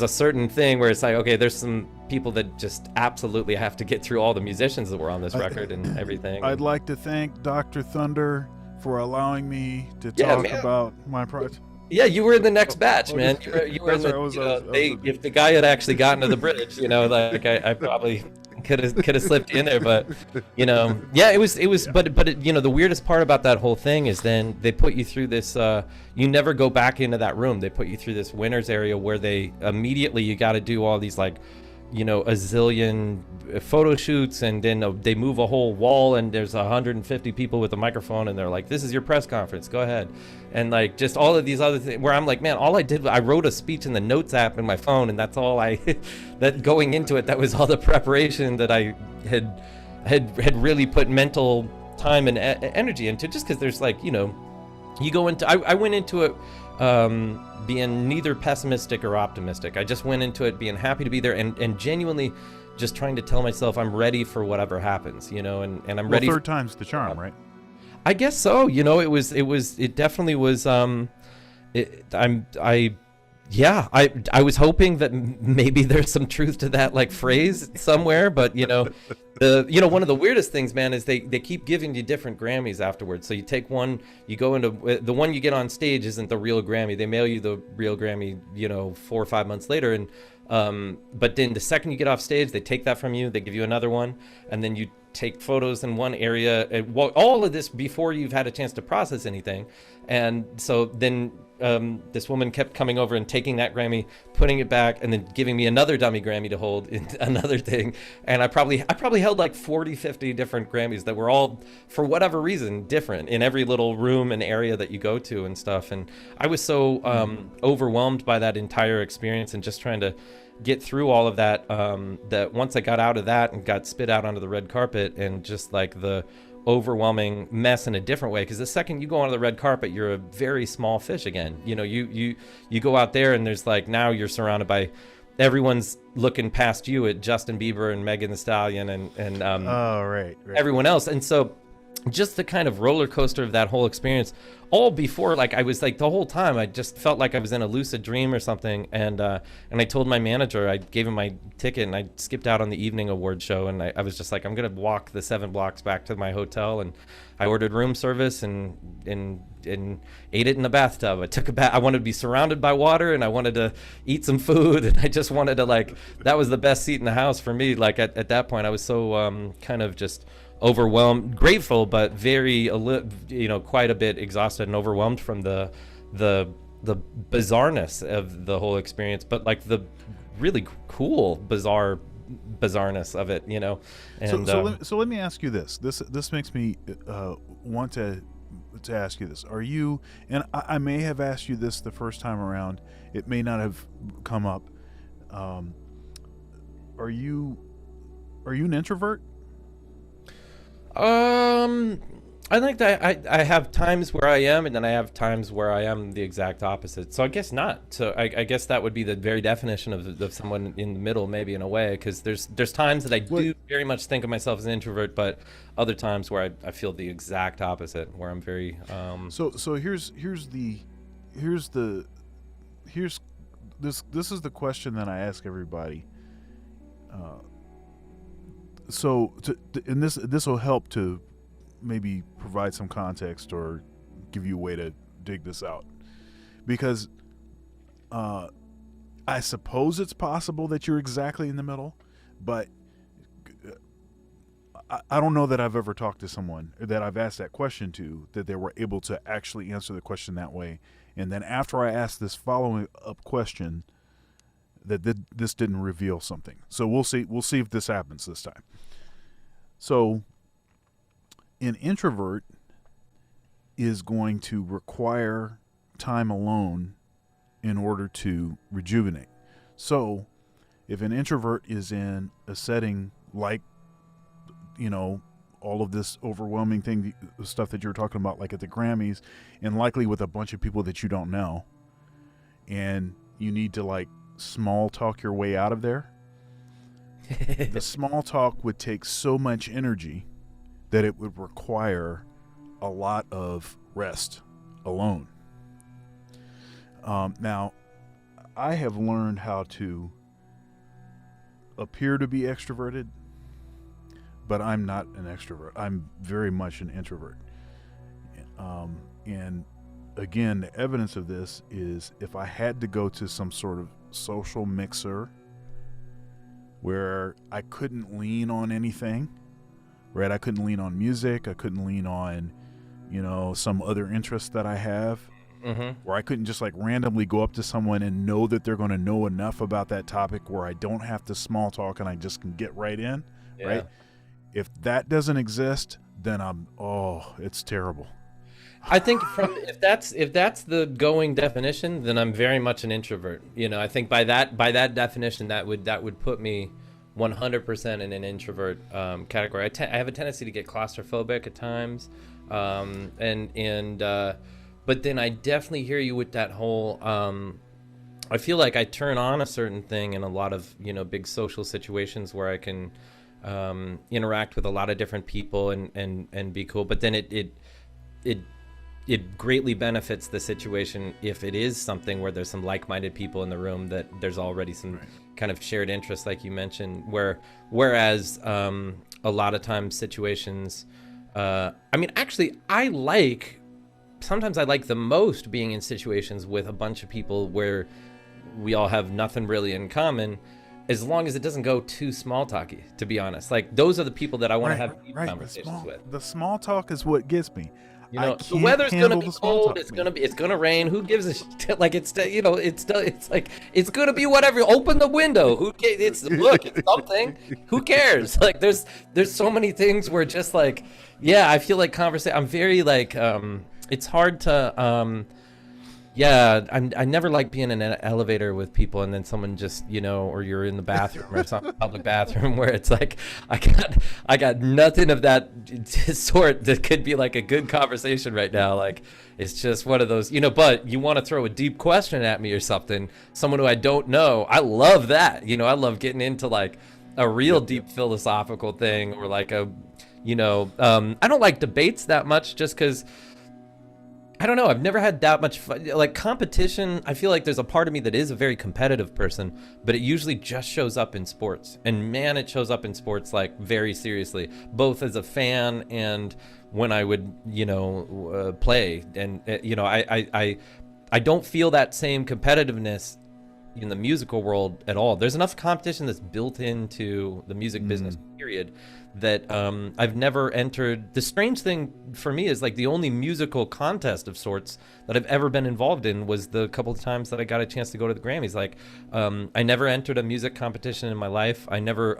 Speaker 2: certain thing where it's like, okay, there's some people that just absolutely have to get through all the musicians that were on this record and everything.
Speaker 1: I'd like to thank Dr. Thunder for allowing me to talk about my project.
Speaker 2: Yeah, you were in the next batch, man. You were in the, if the guy had actually gotten to the bridge, you know, like I probably could have slipped in there, but you know, yeah, it was, but you know, the weirdest part about that whole thing is then they put you through this, you never go back into that room. They put you through this winner's area where they immediately, you got to do all these like, you know, a zillion photo shoots, and then they move a whole wall, and there's 150 people with a microphone, and they're like, this is your press conference, go ahead. And like just all of these other things where I'm like, man, all I did, I wrote a speech in the notes app in my phone, and that's all that going into it, that was all the preparation that I had really put mental time and energy into, just because there's like, you know, you go into, I went into it being neither pessimistic or optimistic. I just went into it being happy to be there, and genuinely just trying to tell myself I'm ready for whatever happens, you know, and I'm ready.
Speaker 1: Third time's the charm, right?
Speaker 2: I guess so. You know, it definitely was, I was hoping that maybe there's some truth to that like phrase somewhere, but you know, one of the weirdest things, man, is they keep giving you different Grammys afterwards. So you take one, you go into the one you get on stage isn't the real Grammy. They mail you the real Grammy, you know, 4 or 5 months later, and but then the second you get off stage, they take that from you, they give you another one, and then you take photos in one area, and all of this before you've had a chance to process anything. And so then this woman kept coming over and taking that Grammy, putting it back, and then giving me another dummy Grammy to hold in another thing. And I probably held like 40-50 different Grammys that were all, for whatever reason, different in every little room and area that you go to and stuff. And I was so overwhelmed by that entire experience, and just trying to get through all of that, that once I got out of that and got spit out onto the red carpet, and just like the overwhelming mess in a different way, because the second you go onto the red carpet, you're a very small fish again. You know, you go out there, and there's like, now you're surrounded by, everyone's looking past you at Justin Bieber and Megan Thee Stallion and
Speaker 1: right.
Speaker 2: everyone else. And so just the kind of roller coaster of that whole experience, all before, like, I was like, the whole time I just felt like I was in a lucid dream or something. And I told my manager, I gave him my ticket, and I skipped out on the evening award show, and I was just like, I'm gonna walk the 7 blocks back to my hotel. And I ordered room service and ate it in the bathtub. I took a bath. I wanted to be surrounded by water, and I wanted to eat some food, and I just wanted to, like, that was the best seat in the house for me. Like at that point, I was so kind of just overwhelmed, grateful, but very, you know, quite a bit exhausted and overwhelmed from the bizarreness of the whole experience, but like the really cool, bizarre bizarreness of it, you know. And
Speaker 1: so let me ask you this. This makes me want to ask you this. Are you, and I may have asked you this the first time around, it may not have come up. Are you an introvert?
Speaker 2: I think that I have times where I am, and then I have times where I am the exact opposite. So I guess not. So I guess that would be the very definition of someone in the middle, maybe, in a way, because there's times that I do very much think of myself as an introvert, but other times where I feel the exact opposite, where I'm very
Speaker 1: So here's this is the question that I ask everybody. And this will help to maybe provide some context or give you a way to dig this out, because I suppose it's possible that you're exactly in the middle, but I don't know that I've ever talked to someone that I've asked that question to that they were able to actually answer the question that way, and then after I asked this following up question, that this didn't reveal something. So we'll see if this happens this time. So an introvert is going to require time alone in order to rejuvenate. So if an introvert is in a setting like, you know, all of this overwhelming thing, stuff that you're talking about, like at the Grammys, and likely with a bunch of people that you don't know, and you need to like small talk your way out of there, the small talk would take so much energy that it would require a lot of rest alone. Now, I have learned how to appear to be extroverted, but I'm not an extrovert. I'm very much an introvert. And again, the evidence of this is if I had to go to some sort of social mixer where I couldn't lean on anything, right? I couldn't lean on music. I couldn't lean on, you know, some other interest that I have.
Speaker 2: Mm-hmm.
Speaker 1: Where I couldn't just like randomly go up to someone and know that they're going to know enough about that topic where I don't have to small talk and I just can get right in, right? If that doesn't exist, then it's terrible.
Speaker 2: I think if that's the going definition, then I'm very much an introvert. You know, I think by that definition, that would put me 100% in an introvert category. I have a tendency to get claustrophobic at times, but then I definitely hear you with that whole. I feel like I turn on a certain thing in a lot of, you know, big social situations where I can interact with a lot of different people and be cool. But then it greatly benefits the situation if it is something where there's some like-minded people in the room, that there's already some kind of shared interest, like you mentioned, whereas a lot of times situations, I mean, actually sometimes I like the most being in situations with a bunch of people where we all have nothing really in common, as long as it doesn't go too small talky, to be honest. Like, those are the people that I want to have deep conversations with.
Speaker 1: The small talk is what gets me.
Speaker 2: You know, the weather's gonna be cold. It's gonna rain. Who gives a shit? Like, it's like it's gonna be whatever. Open the window. It's something. Who cares? Like, there's so many things where just like, yeah, I feel like I'm very like, it's hard to I never like being in an elevator with people and then someone just, you know, or you're in the bathroom or some public bathroom where it's like I got nothing of that sort that could be like a good conversation right now. Like, it's just one of those, you know, but you want to throw a deep question at me or something, someone who I don't know. I love that. You know, I love getting into like a real deep philosophical thing, or like a, you know, I don't like debates that much just because I don't know. I've never had that much fun. Like, competition, I feel like there's a part of me that is a very competitive person, but it usually just shows up in sports. And man, it shows up in sports like very seriously, both as a fan and when I would, you know, play. And you know, I don't feel that same competitiveness in the musical world at all. There's enough competition that's built into the music business period that I've never entered. The strange thing for me is like the only musical contest of sorts that I've ever been involved in was the couple of times that I got a chance to go to the Grammys. Like I never entered a music competition in my life. I never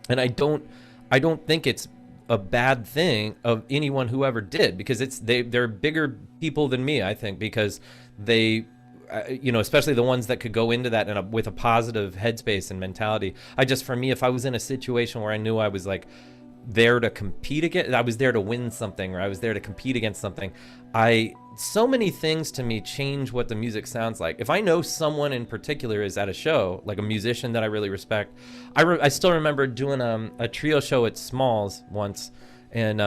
Speaker 2: and I don't think it's a bad thing of anyone who ever did, because they're bigger people than me, I think, because they especially the ones that could go into that with a positive headspace and mentality. For me, if I was in a situation where I knew I was like there to compete against, I was there to win something, or I was there to compete against something, so many things to me change what the music sounds like. If I know someone in particular is at a show, like a musician that I really respect, I still remember doing a trio show at Smalls once, and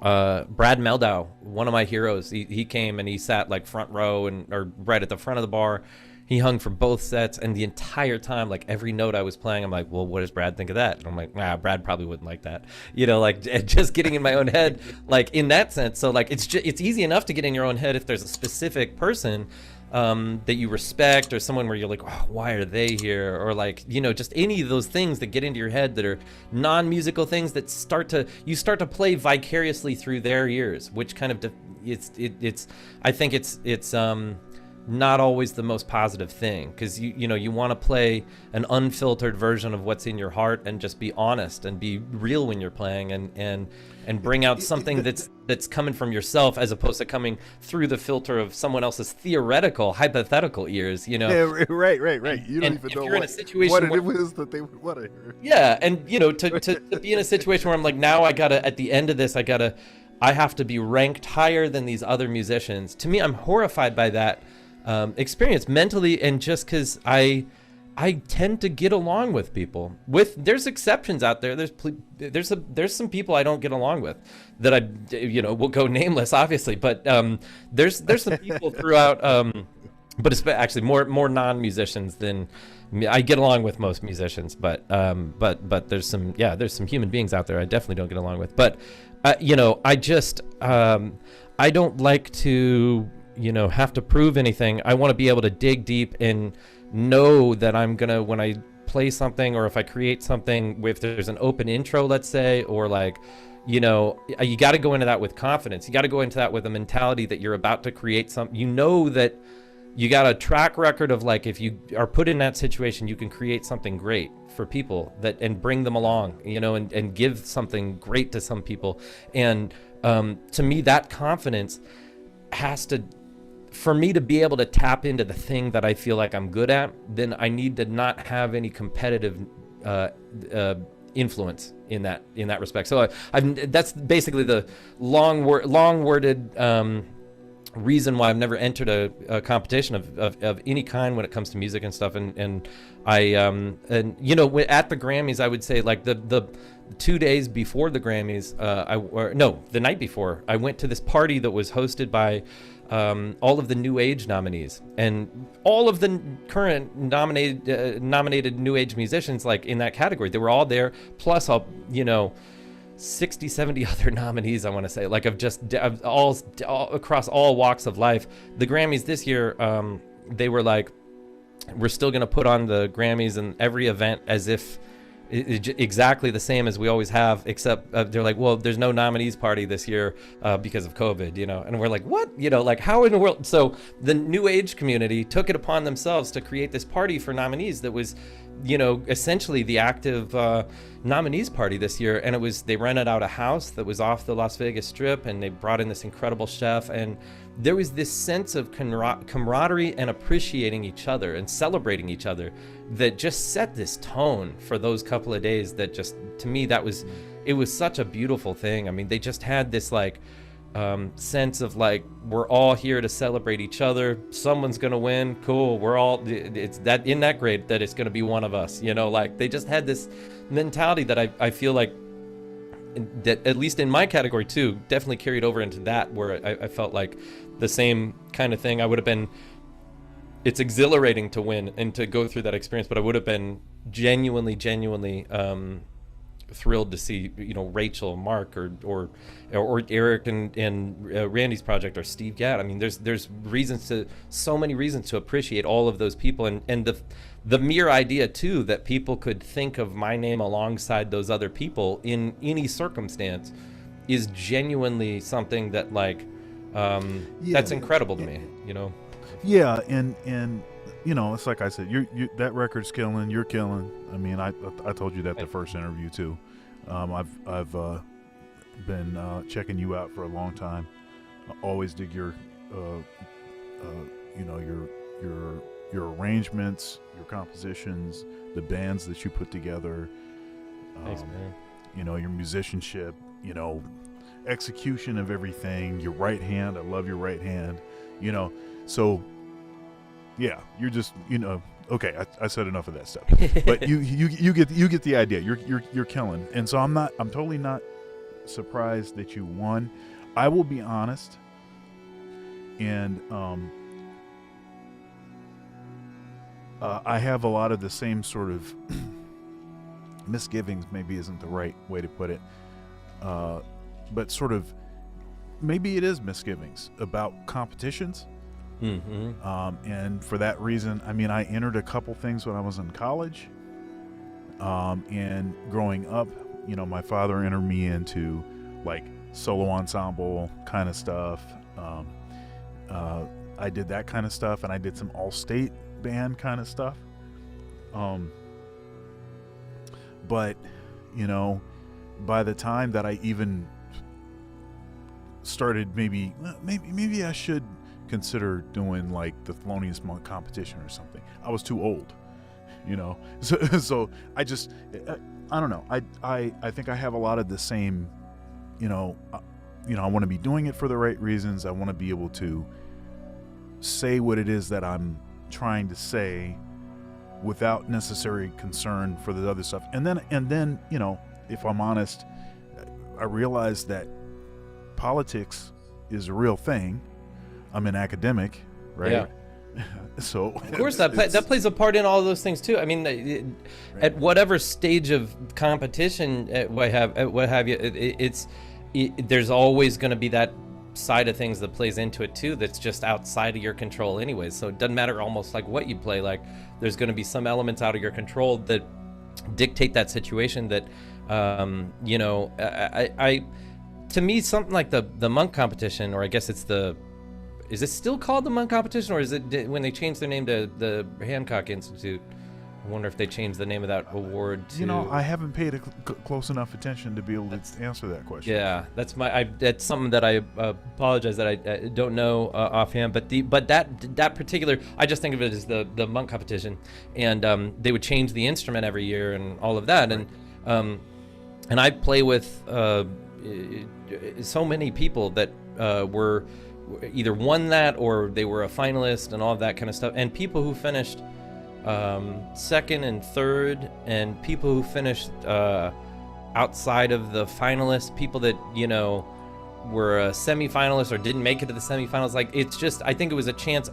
Speaker 2: Brad Meldau, one of my heroes, he came and he sat like front row or right at the front of the bar. He hung for both sets, and the entire time, like every note I was playing, I'm like, well, what does Brad think of that? And I'm like, Brad probably wouldn't like that. Like just getting in my own head, like in that sense. So like it's easy enough to get in your own head if there's a specific person that you respect, or someone where you're like, oh, why are they here? Or like, just any of those things that get into your head that are non-musical things that you start to play vicariously through their ears, which kind of I think it's not always the most positive thing, because you want to play an unfiltered version of what's in your heart and just be honest and be real when you're playing, and bring out something that's coming from yourself, as opposed to coming through the filter of someone else's theoretical, hypothetical ears.
Speaker 4: Yeah, right. You don't even know
Speaker 2: what
Speaker 4: it is that they would want to hear.
Speaker 2: Yeah, and to be in a situation where I'm like, now at the end of this, I have to be ranked higher than these other musicians. To me, I'm horrified by that experience mentally, and just because I tend to get along with people. There's exceptions out there. There's some people I don't get along with that I will go nameless, obviously, but there's some people throughout, but it's actually more non-musicians than I get along with most musicians, but there's some human beings out there I definitely don't get along with. But I don't like to have to prove anything. I want to be able to dig deep and know that I'm gonna, when I play something, or if I create something, if there's an open intro, let's say, or like, you got to go into that with confidence. You got to go into that with a mentality that you're about to create something. That you got a track record of, like, if you are put in that situation, you can create something great for people and bring them along, and give something great to some people. And to me, that confidence has to, for me to be able to tap into the thing that I feel like I'm good at, then I need to not have any competitive influence in that respect. So that's basically the long-worded reason why I've never entered a competition of any kind when it comes to music and stuff. And I at the Grammys, I would say, like, the 2 days before the Grammys, the night before, I went to this party that was hosted by all of the New Age nominees and all of the current nominated New Age musicians, like, in that category. They were all there, plus 60, 70 other nominees, I want to say, like, of all across all walks of life. The Grammys this year, they were like, we're still going to put on the Grammys and every event as if exactly the same as we always have, except they're like, well, there's no nominees party this year because of COVID, and we're like, what? Like, how in the world? So the New Age community took it upon themselves to create this party for nominees that was, essentially the active nominees party this year. And they rented out a house that was off the Las Vegas Strip, and they brought in this incredible chef, and there was this sense of camaraderie and appreciating each other and celebrating each other that just set this tone for those couple of days. That just, to me, it was such a beautiful thing. I mean, they just had this, like, sense of, like, we're all here to celebrate each other. Someone's gonna win, cool. It's that, in that grade, that it's gonna be one of us. Like, they just had this mentality that I feel like, that at least in my category too, definitely carried over into that, where I felt like the same kind of thing. It's exhilarating to win and to go through that experience, but I would have been genuinely thrilled to see, you know, Rachel, Mark, or Eric and Randy's project, or Steve Gadd. I mean, there's so many reasons to appreciate all of those people, and the mere idea too that people could think of my name alongside those other people in any circumstance is genuinely something that, like, that's incredible to me, you know.
Speaker 1: Yeah, and you know, it's like I said, you that record's killing, you're killing. I mean, I told you that the first interview too. I've been checking you out for a long time. I always dig your you know, your arrangements, your compositions, the bands that you put together.
Speaker 2: Thanks, man.
Speaker 1: You know, your musicianship, you know, execution of everything, your right hand. I love your right hand, you know. So yeah, you're just, you know, okay, I said enough of that stuff. But you get the idea. You're killing. And so I'm totally not surprised that you won. I will be honest, and I have a lot of the same sort of misgivings, maybe isn't the right way to put it, but sort of maybe it is misgivings about competitions.
Speaker 2: Mm-hmm.
Speaker 1: And for that reason, I mean, I entered a couple things when I was in college, and growing up, you know, my father entered me into like solo ensemble kind of stuff. I did that kind of stuff, and I did some all-state band kind of stuff. But, you know, by the time that I even started, maybe I should consider doing like the Thelonious Monk competition or something. I was too old, you know. So I just, I don't know. I think I have a lot of the same, you know, I want to be doing it for the right reasons. I want to be able to say what it is that I'm trying to say without necessary concern for the other stuff. And then, you know, if I'm honest, I realize that politics is a real thing. I'm an academic, right?
Speaker 2: Yeah.
Speaker 1: So
Speaker 2: of course that plays a part in all of those things too. I mean, at whatever stage of competition, what have you, there's always going to be that side of things that plays into it too, that's just outside of your control anyways. So it doesn't matter almost like what you play, like there's going to be some elements out of your control that dictate that situation that, you know, I to me, something like the Monk competition, or I guess it's is it still called the Monk competition, or is it when they changed their name to the Hancock Institute? I wonder if they changed the name of that award to...
Speaker 1: You know, I haven't paid close enough attention to be able to answer that question.
Speaker 2: Yeah, that's something that I apologize that I don't know offhand. But that particular, I just think of it as the Monk competition, and they would change the instrument every year and all of that,
Speaker 1: right.
Speaker 2: And I play with so many people that were either won that or they were a finalist and all of that kind of stuff, and people who finished second and third, and people who finished outside of the finalists, people that, you know, were a semi-finalist or didn't make it to the semi-finals. Like, it's just, I think it was a chance.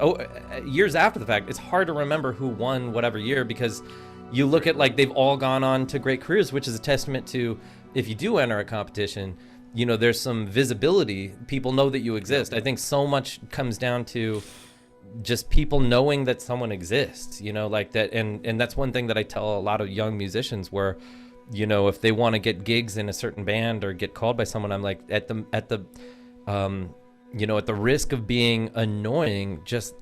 Speaker 2: Years after the fact, it's hard to remember who won whatever year, because you look at, like, they've all gone on to great careers, which is a testament to, if you do enter a competition, you know, there's some visibility. People know that you exist. I think so much comes down to just people knowing that someone exists, you know, like that. And that's one thing that I tell a lot of young musicians, where, you know, if they want to get gigs in a certain band or get called by someone, I'm like, at the you know, at the risk of being annoying, just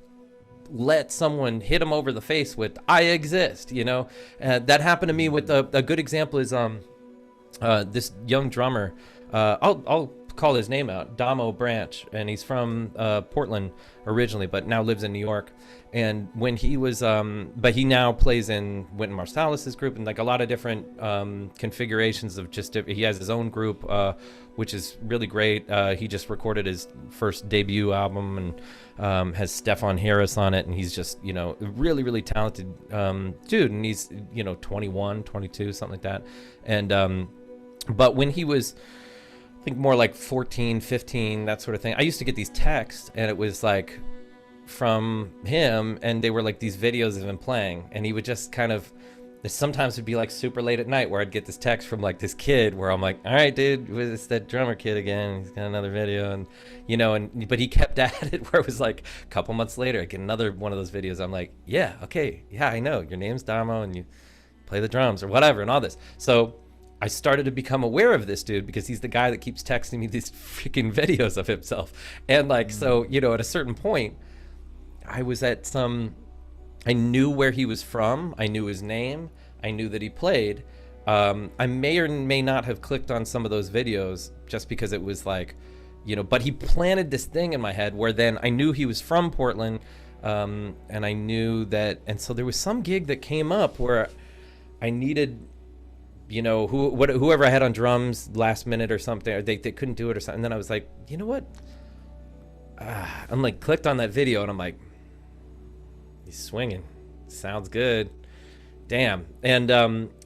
Speaker 2: let someone hit them over the face with, I exist, you know. That happened to me with a good example is this young drummer, I'll call his name out, Damo Branch, and he's from Portland originally, but now lives in New York. And when he was, but he now plays in Wynton Marsalis's group, and like a lot of different configurations of just, he has his own group, which is really great. He just recorded his first debut album and has Stefan Harris on it, and he's just, you know, really, really talented dude, and he's, you know, 21, 22, something like that. And but when he was, I think more like 14, 15, that sort of thing, I used to get these texts, and it was like from him, and they were like these videos of him playing, and he would just kind of sometimes it'd be like super late at night where I'd get this text from like this kid where I'm like, all right, dude, it's that drummer kid again. He's got another video. And, you know, but he kept at it where it was like a couple months later, I get another one of those videos. I'm like, yeah, okay. Yeah, I know your name's Damo and you play the drums or whatever and all this. So I started to become aware of this dude because he's the guy that keeps texting me these freaking videos of himself. And like, so, you know, at a certain point I was at I knew where he was from. I knew his name. I knew that he played. I may or may not have clicked on some of those videos just because it was like, you know, but he planted this thing in my head where then I knew he was from Portland. And I knew that, and so there was some gig that came up where I needed, you know, whoever I had on drums last minute or something, or they couldn't do it or something. And then I was like, you know what? I'm like, clicked on that video and I'm like, he's swinging, sounds good, damn. And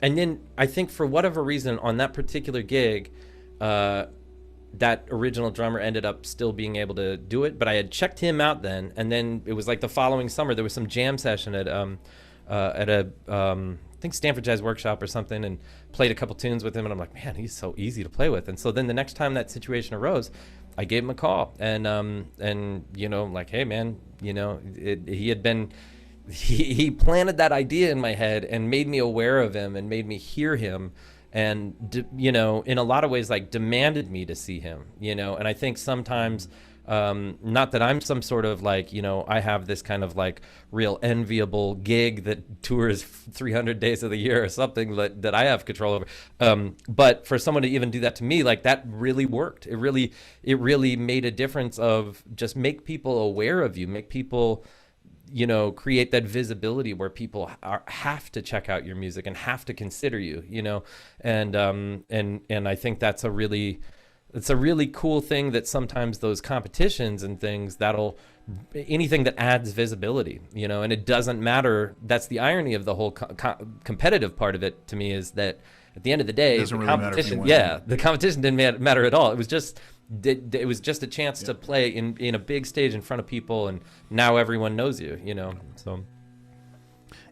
Speaker 2: then I think for whatever reason on that particular gig, that original drummer ended up still being able to do it, but I had checked him out then, and then it was like the following summer there was some jam session at a I think Stanford Jazz Workshop or something, and played a couple tunes with him, and I'm like, man, he's so easy to play with. And so then the next time that situation arose, I gave him a call, and you know, like, hey man, you know, he planted that idea in my head and made me aware of him and made me hear him, and you know, in a lot of ways, like demanded me to see him, you know. And I think sometimes, not that I'm some sort of like, you know, I have this kind of like real enviable gig that tours 300 days of the year or something that I have control over. But for someone to even do that to me, like that really worked. It really made a difference of just make people aware of you, make people, you know, create that visibility where people have to check out your music and have to consider you, you know. And I think that's it's a really cool thing that sometimes those competitions and things, anything that adds visibility, you know. And it doesn't matter. That's the irony of the whole competitive part of it to me, is that at the end of the day, the competition, the competition didn't matter at all. It was just a chance to play in a big stage in front of people, and now everyone knows you, you know. So,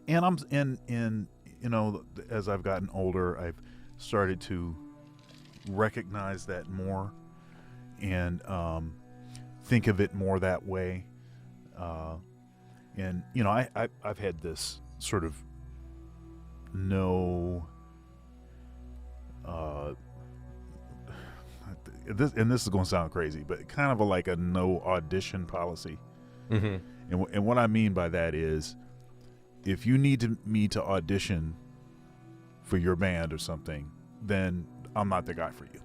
Speaker 1: and I'm in you know, as I've gotten older, I've started to recognize that more and think of it more that way. And you know, I've had this sort of this is going to sound crazy, but kind of like a no audition policy. Mm-hmm. And what I mean by that is, if you need me to audition for your band or something, then I'm not the guy for you.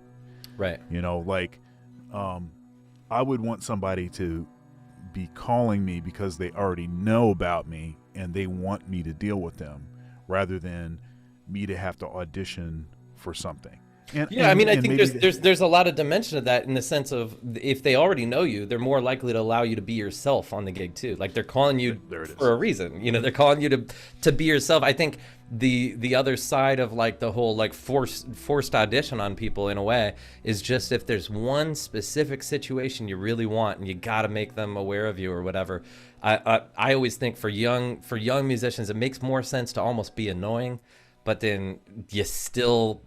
Speaker 2: Right.
Speaker 1: You know, like, I would want somebody to be calling me because they already know about me and they want me to deal with them, rather than me to have to audition for something. I
Speaker 2: think there's a lot of dimension of that, in the sense of, if they already know you, they're more likely to allow you to be yourself on the gig too. Like, they're calling you for a reason, you know, they're calling you to be yourself. I think the other side of like the whole like forced audition on people in a way is just, if there's one specific situation you really want and you got to make them aware of you or whatever. I always think for young musicians, it makes more sense to almost be annoying. But then you still,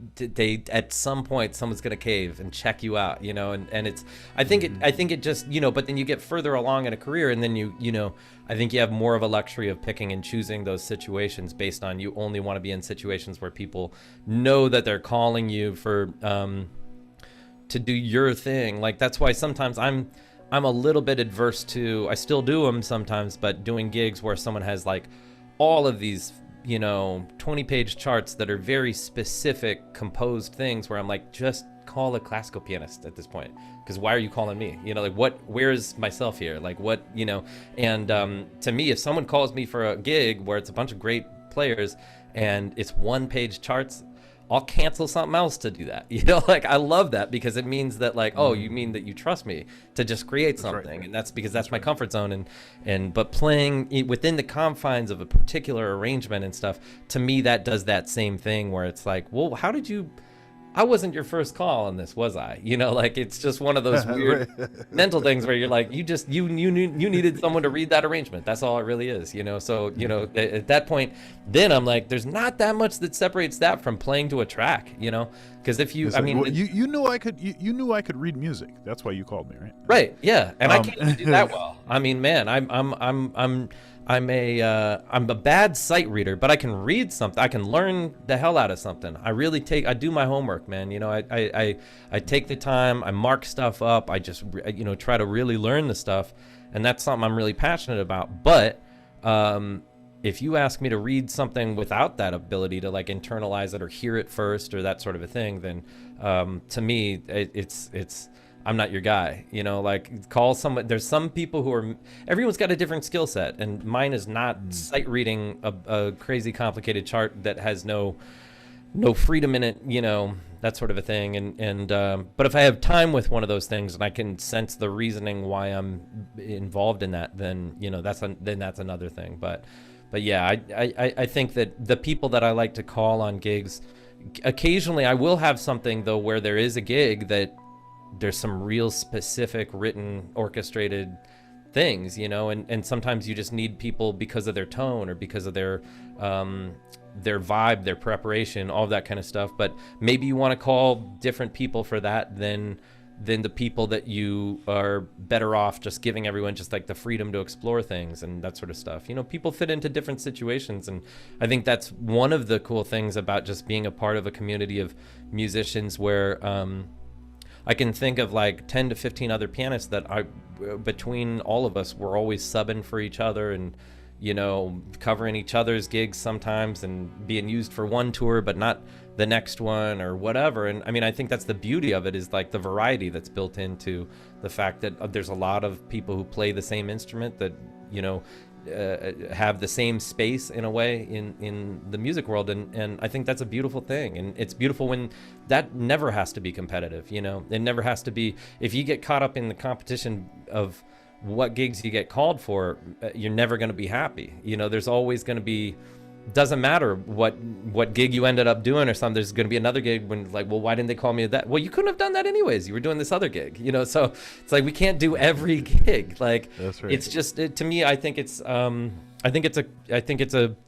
Speaker 2: at some point, someone's gonna cave and check you out, you know. And it's, I think it just, you know. But then you get further along in a career, and then you know, I think you have more of a luxury of picking and choosing those situations based on, you only want to be in situations where people know that they're calling you for to do your thing. Like, that's why sometimes I'm a little bit adverse to, I still do them sometimes, but doing gigs where someone has like all of these, you know, 20-page charts that are very specific composed things, where I'm like, just call a classical pianist at this point, because why are you calling me? You know, like, where's myself here? Like, what, you know? And to me, if someone calls me for a gig where it's a bunch of great players and it's 1-page charts, I'll cancel something else to do that. You know, like, I love that, because it means that, like, oh, you mean that you trust me to just create something. Right. And that's because that's my comfort zone. But playing within the confines of a particular arrangement and stuff, to me, that does that same thing, where it's like, well, how did you I wasn't your first call on this, was I? You know, like it's just one of those weird mental things where you're like, you needed someone to read that arrangement. That's all it really is, you know? So, you know, at that point, then I'm like, there's not that much that separates that from playing to a track, you know? Because if you,
Speaker 1: It's
Speaker 2: I
Speaker 1: like,
Speaker 2: mean,
Speaker 1: well, you knew I could, you knew I could read music. That's why you called me, right?
Speaker 2: right. Yeah. And I can't even do that well. I mean, man, I'm a bad sight reader, but I can read something. I can learn the hell out of something. I do my homework, man. You know, I take the time, I mark stuff up. I just, you know, try to really learn the stuff. And that's something I'm really passionate about. But, if you ask me to read something without that ability to like internalize it or hear it first or that sort of a thing, then, to me, it's, I'm not your guy, you know, like call someone. There's some people who are, everyone's got a different skill set, and mine is not sight reading a crazy complicated chart that has no freedom in it, you know, that sort of a thing. But if I have time with one of those things and I can sense the reasoning why I'm involved in that, then, you know, that's another thing. But yeah, I think that the people that I like to call on gigs, occasionally I will have something though where there is a gig that there's some real specific written orchestrated things, you know, and sometimes you just need people because of their tone or because of their vibe, their preparation, all of that kind of stuff. But maybe you want to call different people for that than the people that you are better off just giving everyone just like the freedom to explore things and that sort of stuff. You know, people fit into different situations, and I think that's one of the cool things about just being a part of a community of musicians where I can think of like 10 to 15 other pianists that between all of us, we're always subbing for each other and, you know, covering each other's gigs sometimes and being used for one tour, but not the next one or whatever. And I mean, I think that's the beauty of it, is like the variety that's built into the fact that there's a lot of people who play the same instrument that, you know, have the same space in a way in the music world, and I think that's a beautiful thing. And it's beautiful when that never has to be competitive, you know. It never has to be. If you get caught up in the competition of what gigs you get called for, you're never going to be happy, you know. There's always going to be, doesn't matter what gig you ended up doing or something, there's going to be another gig when like, well, why didn't they call me that? Well, you couldn't have done that anyways, you were doing this other gig, you know. So it's like we can't do every gig. Like, that's right. It's just to me, I think it's a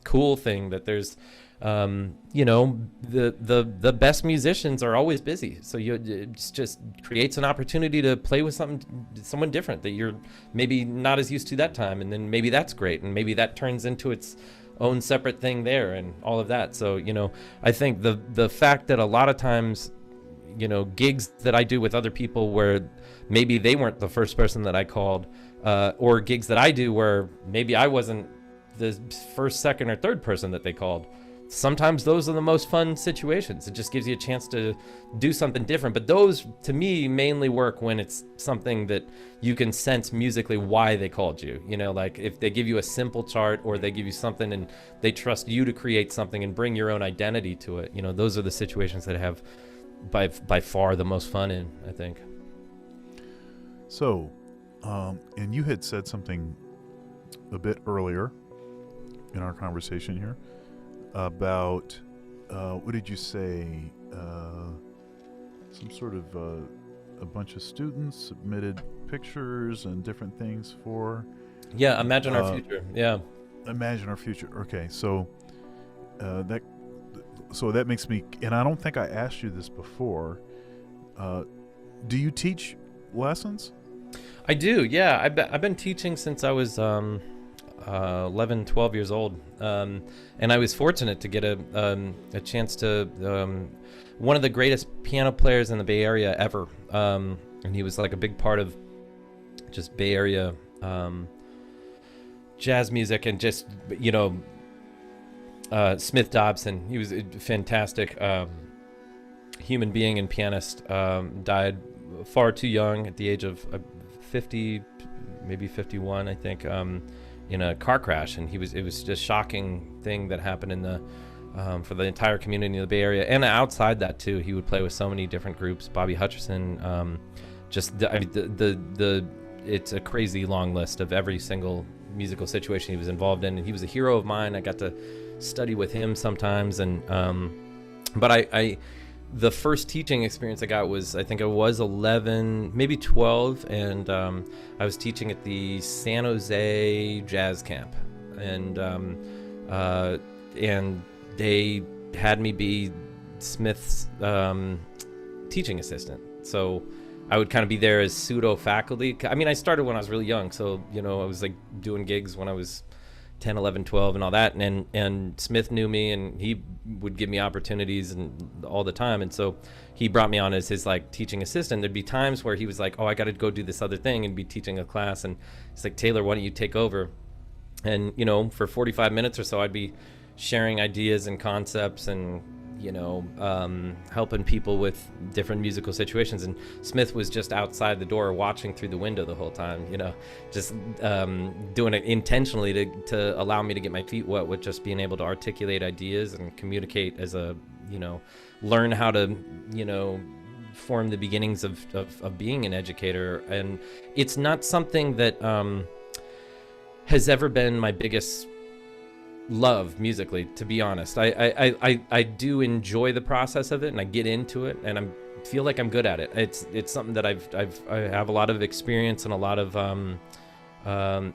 Speaker 2: cool thing that there's you know, the best musicians are always busy, so it just creates an opportunity to play with someone different that you're maybe not as used to that time, and then maybe that's great, and maybe that turns into its own separate thing there and all of that. So, you know, I think the fact that a lot of times, you know, gigs that I do with other people where maybe they weren't the first person that I called, or gigs that I do where maybe I wasn't the first, second, or third person that they called, sometimes those are the most fun situations. It just gives you a chance to do something different. But those, to me, mainly work when it's something that you can sense musically why they called you. You know, like if they give you a simple chart or they give you something and they trust you to create something and bring your own identity to it. You know, those are the situations that have by far the most fun in, I think.
Speaker 1: So, and you had said something a bit earlier in our conversation here about what did you say? Some sort of a bunch of students submitted pictures and different things for.
Speaker 2: Yeah, Imagine Our Future. Yeah,
Speaker 1: Imagine Our Future. Okay, so that makes me, and I don't think I asked you this before. Do you teach lessons?
Speaker 2: I do. Yeah, I've been teaching since I was 11, 12 years old. And I was fortunate to get a chance to, one of the greatest piano players in the Bay Area ever. And he was like a big part of just Bay Area jazz music, and just, you know, Smith Dobson. He was a fantastic human being and pianist. Died far too young at the age of 50, maybe 51, I think. In a car crash, and it was just a shocking thing that happened in the for the entire community of the Bay Area, and outside that too. He would play with so many different groups. Bobby Hutcherson, it's a crazy long list of every single musical situation he was involved in, and he was a hero of mine. I got to study with him sometimes, and but the first teaching experience I got was, I think I was 11, maybe 12, and I was teaching at the San Jose Jazz Camp, and they had me be Smith's teaching assistant. So I would kind of be there as pseudo faculty. I mean, I started when I was really young, so I was like doing gigs when I was 10, 11, 12 and all that, and Smith knew me, and he would give me opportunities and all the time, and so he brought me on as his like teaching assistant. There'd be times where he was like, oh, I got to go do this other thing and be teaching a class, and he's like, Taylor, why don't you take over? And for 45 minutes or so I'd be sharing ideas and concepts and helping people with different musical situations, and Smith was just outside the door watching through the window the whole time, just doing it intentionally to allow me to get my feet wet with just being able to articulate ideas and communicate as a learn how to form the beginnings of being an educator. And it's not something that has ever been my biggest love musically, to be honest. I do enjoy the process of it, and I get into it, and I feel like I'm good at it. It's something that I have a lot of experience and a lot of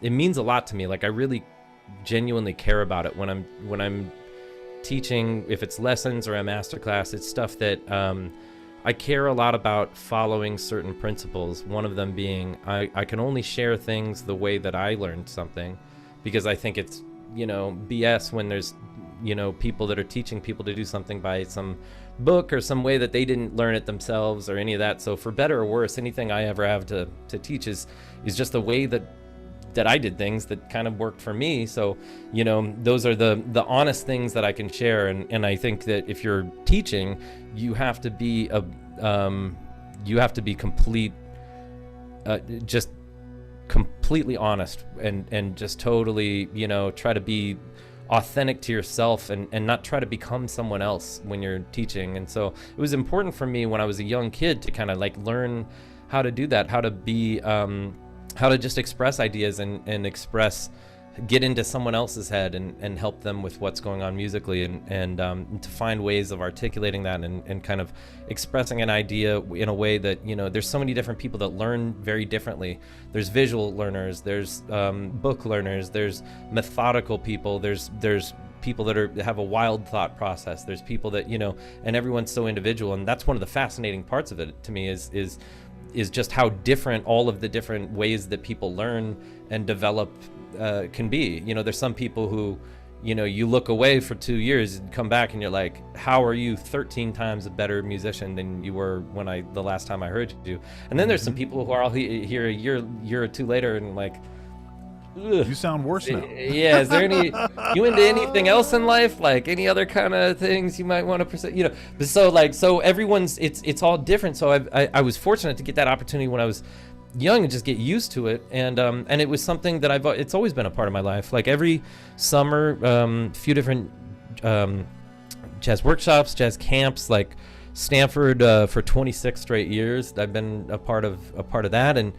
Speaker 2: it means a lot to me. Like I really genuinely care about it when I'm teaching. If it's lessons or a master class, it's stuff that I care a lot about following certain principles. One of them being I can only share things the way that I learned something, because I think it's BS when there's people that are teaching people to do something by some book or some way that they didn't learn it themselves or any of that. So for better or worse, anything I ever have to teach is just the way that I did things that kind of worked for me. So those are the honest things that I can share, and I think that if you're teaching, you have to be complete, just completely honest and just totally try to be authentic to yourself and not try to become someone else when you're teaching. And so it was important for me when I was a young kid to kind of like learn how to do that, how to be how to just express ideas and get into someone else's head and help them with what's going on musically, and to find ways of articulating that and kind of expressing an idea in a way that, there's so many different people that learn very differently. There's visual learners, there's book learners, there's methodical people, there's people that have a wild thought process, there's people that, and everyone's so individual. And that's one of the fascinating parts of it to me is just how different all of the different ways that people learn and develop can be. There's some people who, you look away for 2 years and come back and you're like, how are you 13 times a better musician than you were the last time I heard you? And then there's some people who are all here a year or two later and like, ugh.
Speaker 1: You sound worse now.
Speaker 2: Yeah, is there you into anything else in life? Like any other kind of things you might want to pursue? So everyone's, it's all different. So I was fortunate to get that opportunity when I was young and just get used to it, and it was something that it's always been a part of my life. Like every summer, few different jazz workshops, jazz camps, like Stanford for 26 straight years. I've been a part of that, and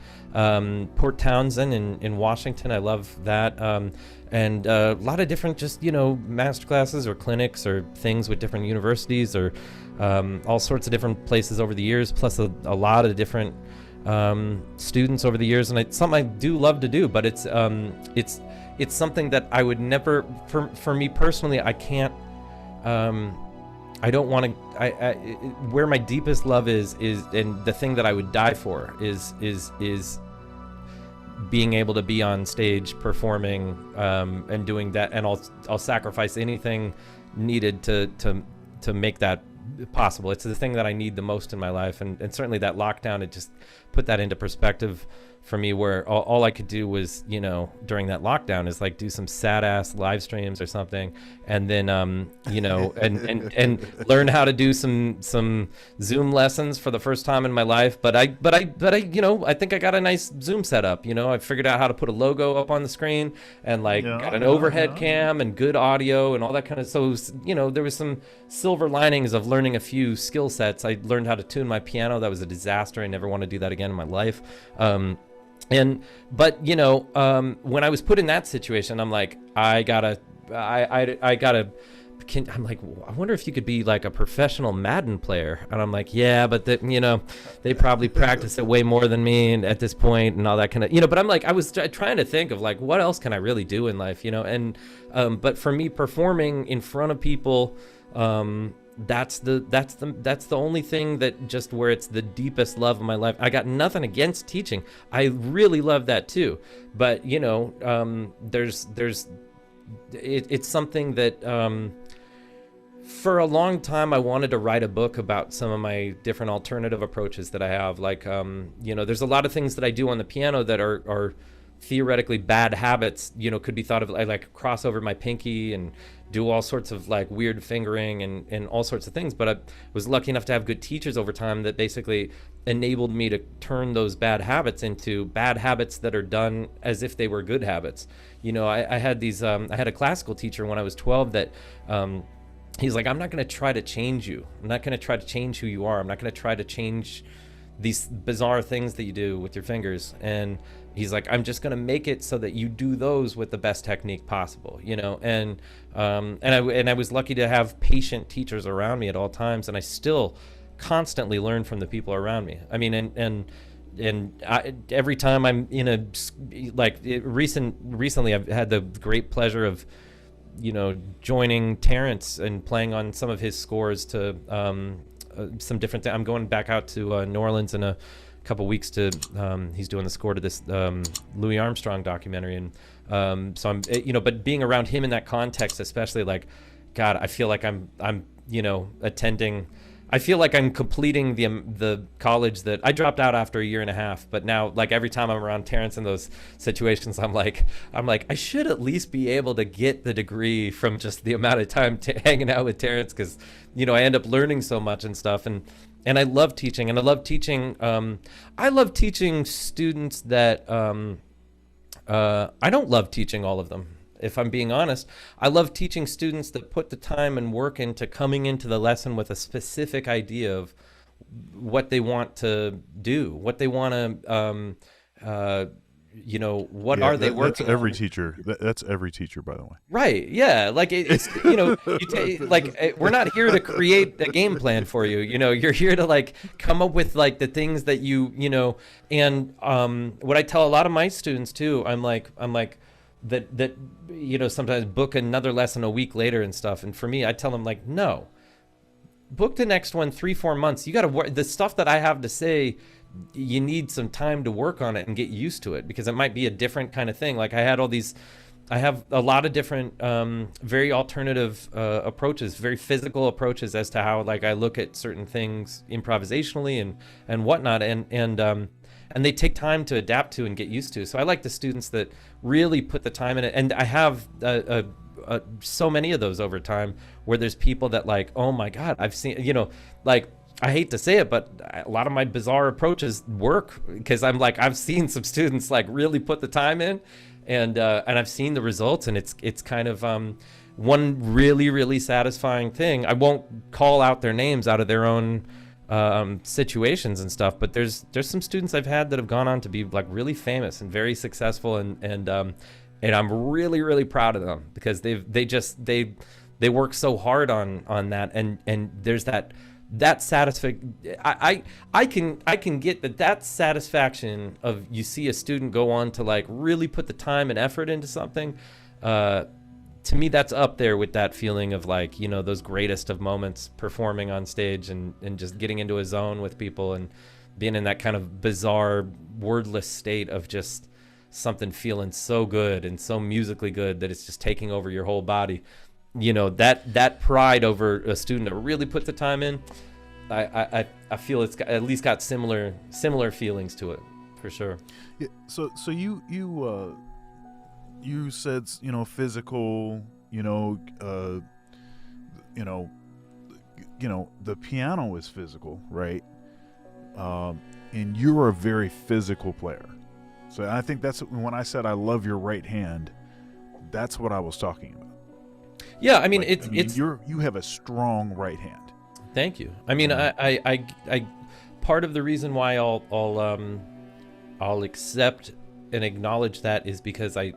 Speaker 2: Port Townsend in Washington. I love that, and a lot of different just master classes or clinics or things with different universities or all sorts of different places over the years. Plus a lot of different students over the years, and it's something I do love to do, but it's something that I would never, for me personally, I can't, I don't want to, where my deepest love is, and the thing that I would die for is being able to be on stage performing, and doing that, and I'll sacrifice anything needed to make that possible. It's the thing that I need the most in my life, and certainly that lockdown, it just put that into perspective for me, where all I could do was, during that lockdown is like do some sad ass live streams or something, and then and learn how to do some Zoom lessons for the first time in my life. But I I think I got a nice Zoom setup. I figured out how to put a logo up on the screen and got an overhead cam and good audio and all that kind of. So it was, there was some silver linings of learning a few skill sets. I learned how to tune my piano. That was a disaster. I never want to do that again in my life. But when I was put in that situation, I'm like, I gotta I'm like, I wonder if you could be like a professional Madden player. And I'm like, yeah, but they probably practice it way more than me and at this point and all that kind of, but I'm like, I was trying to think of like, what else can I really do in life, and, but for me, performing in front of people, that's the only thing that just where it's the deepest love of my life. I got nothing against teaching. I really love that too. But, it's something that, for a long time, I wanted to write a book about some of my different alternative approaches that I have. Like, there's a lot of things that I do on the piano that are theoretically bad habits, could be thought of like cross over my pinky and do all sorts of like weird fingering and all sorts of things. But I was lucky enough to have good teachers over time that basically enabled me to turn those bad habits into bad habits that are done as if they were good habits. I had I had a classical teacher when I was 12 that, he's like, I'm not going to try to change you. I'm not going to try to change who you are. I'm not going to try to change these bizarre things that you do with your fingers. And he's like, I'm just going to make it so that you do those with the best technique possible, and I was lucky to have patient teachers around me at all times. And I still constantly learn from the people around me. I mean, every time I'm in recently I've had the great pleasure of, joining Terrence and playing on some of his scores to some different I'm going back out to New Orleans in a couple weeks to he's doing the score to this Louis Armstrong documentary, and so I'm but being around him in that context, especially, like, God, I feel like I'm attending. I feel like I'm completing the college that I dropped out after a year and a half. But now, like, every time I'm around Terrence in those situations, I'm like, I should at least be able to get the degree from just the amount of time hanging out with Terrence, because, I end up learning so much and stuff. And I love teaching, and I love teaching. I love teaching students that I don't love teaching all of them. If I'm being honest, I love teaching students that put the time and work into coming into the lesson with a specific idea of what they want to do, what they want to, what are they working on?
Speaker 1: That's every teacher. That's every teacher, by the way.
Speaker 2: Right. Yeah. Like, it's, we're not here to create a game plan for you. You're here to, like, come up with, like, the things that and what I tell a lot of my students too, I'm like, that sometimes book another lesson a week later and stuff. And for me, I tell them, like, no, book the next one 3-4 months. You got to work the stuff that I have to say. You need some time to work on it and get used to it, because it might be a different kind of thing. Like, I have a lot of different, very alternative approaches, very physical approaches as to how, like, I look at certain things improvisationally and whatnot. And they take time to adapt to and get used to. So I like the students that really put the time in it. And I have so many of those over time, where there's people that, like, oh my God, I've seen, like, I hate to say it, but a lot of my bizarre approaches work, because I'm like, I've seen some students, like, really put the time in, and I've seen the results, and it's kind of one really, really satisfying thing. I won't call out their names out of their own situations and stuff, but there's some students I've had that have gone on to be, like, really famous and very successful, and I'm really, really proud of them, because they work so hard on that, and there's that satisfaction. I can get that satisfaction of, you see a student go on to, like, really put the time and effort into something. To me, that's up there with that feeling of, like, those greatest of moments performing on stage and just getting into a zone with people and being in that kind of bizarre, wordless state of just something feeling so good and so musically good that it's just taking over your whole body. That pride over a student that really put the time in, I feel it's got, at least got similar feelings to it, for sure.
Speaker 1: Yeah, so you said, physical, the piano is physical, right? And you're a very physical player. So I think that's when I said I love your right hand, that's what I was talking about.
Speaker 2: Yeah, I mean,
Speaker 1: like,
Speaker 2: it's
Speaker 1: you have a strong right hand.
Speaker 2: Thank you. I mean, I part of the reason why I'll accept and acknowledge that is because I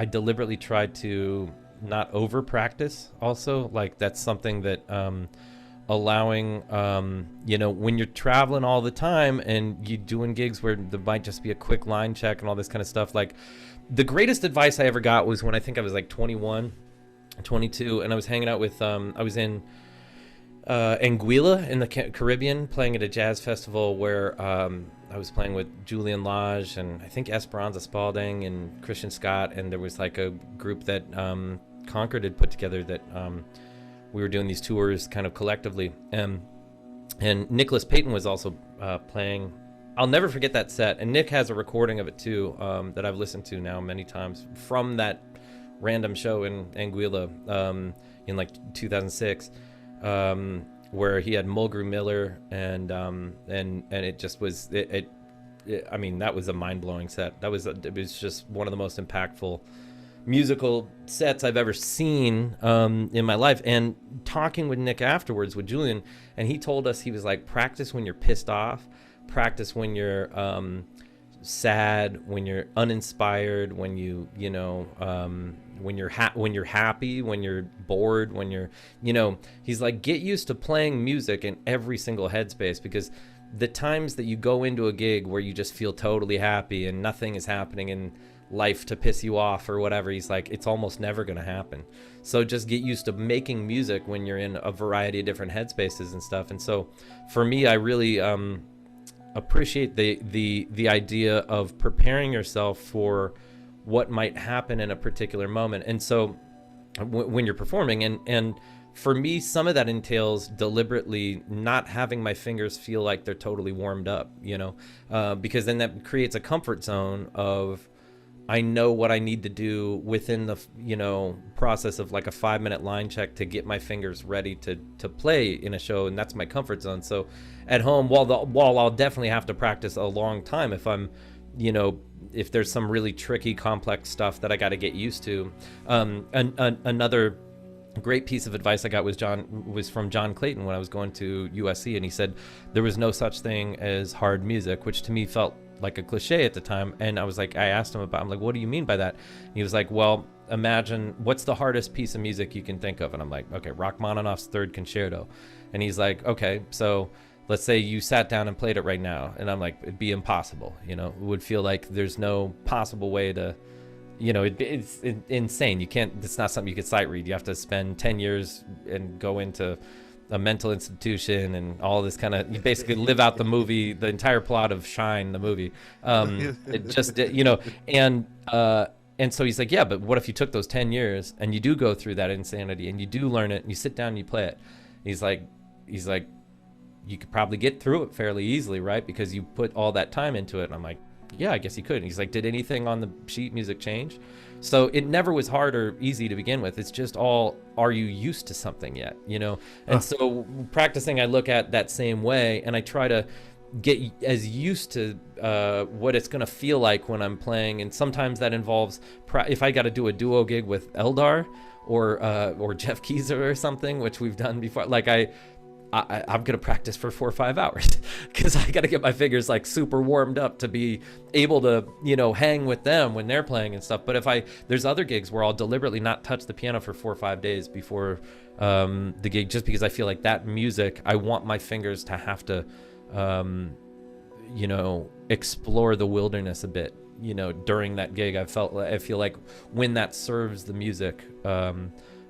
Speaker 2: deliberately tried to not over practice also. Like that's something that allowing when you're traveling all the time and you doing gigs where there might just be a quick line check and all this kind of stuff. Like the greatest advice I ever got was when I think I was like 21, 22, and I was hanging out with I was in Anguilla in the Caribbean playing at a jazz festival where I was playing with Julian Lage and I think Esperanza Spalding and Christian Scott, and there was like a group that Concord had put together that we were doing these tours kind of collectively, and Nicholas Payton was also playing. I'll never forget that set, and Nick has a recording of it too that I've listened to now many times from that random show in Anguilla in like 2006, where he had Mulgrew Miller and it just was I mean, that was a mind-blowing set. It was just one of the most impactful musical sets I've ever seen in my life. And talking with Nick afterwards with Julian, and he told us, he was like, practice when you're pissed off, practice when you're sad, when you're uninspired, when when you're happy, when you're bored, when you're, he's like, get used to playing music in every single headspace, because the times that you go into a gig where you just feel totally happy and nothing is happening in life to piss you off or whatever, he's like, it's almost never going to happen. So just get used to making music when you're in a variety of different headspaces and stuff. And so for me, I really appreciate the idea of preparing yourself for what might happen in a particular moment. And so when you're performing, and for me, some of that entails deliberately not having my fingers feel like they're totally warmed up, because then that creates a comfort zone of, I know what I need to do within the, process of like a 5-minute line check to get my fingers ready to play in a show. And that's my comfort zone. So at home, while I'll definitely have to practice a long time if I'm, if there's some really tricky, complex stuff that I got to get used to. Another great piece of advice I got was from John Clayton when I was going to USC, and he said there was no such thing as hard music, which to me felt like a cliche at the time. And I asked him I'm like, what do you mean by that? And he was like, well, imagine what's the hardest piece of music you can think of. And I'm like, okay, Rachmaninoff's Third Concerto. And he's like, okay, so let's say you sat down and played it right now. And I'm like, it'd be impossible. It would feel like there's no possible way to, it's insane. It's not something you could sight read. You have to spend 10 years and go into a mental institution and all this kind of, you basically live out the movie, the entire plot of Shine, the movie. It just, and so he's like, yeah, but what if you took those 10 years and you do go through that insanity and you do learn it and you sit down and you play it? He's like, you could probably get through it fairly easily, right? Because you put all that time into it. And I'm like, yeah, I guess you could. And he's like, did anything on the sheet music change? So it never was hard or easy to begin with. It's just all, are you used to something yet? And so practicing, I look at that same way, and I try to get as used to what it's going to feel like when I'm playing. And sometimes that involves, if I got to do a duo gig with Eldar or Jeff Keezer or something, which we've done before, like I'm going to practice for 4 or 5 hours because I got to get my fingers like super warmed up to be able to, hang with them when they're playing and stuff. But there's other gigs where I'll deliberately not touch the piano for 4 or 5 days before the gig, just because I feel like that music, I want my fingers to have to, explore the wilderness a bit, during that gig. I feel like when that serves the music,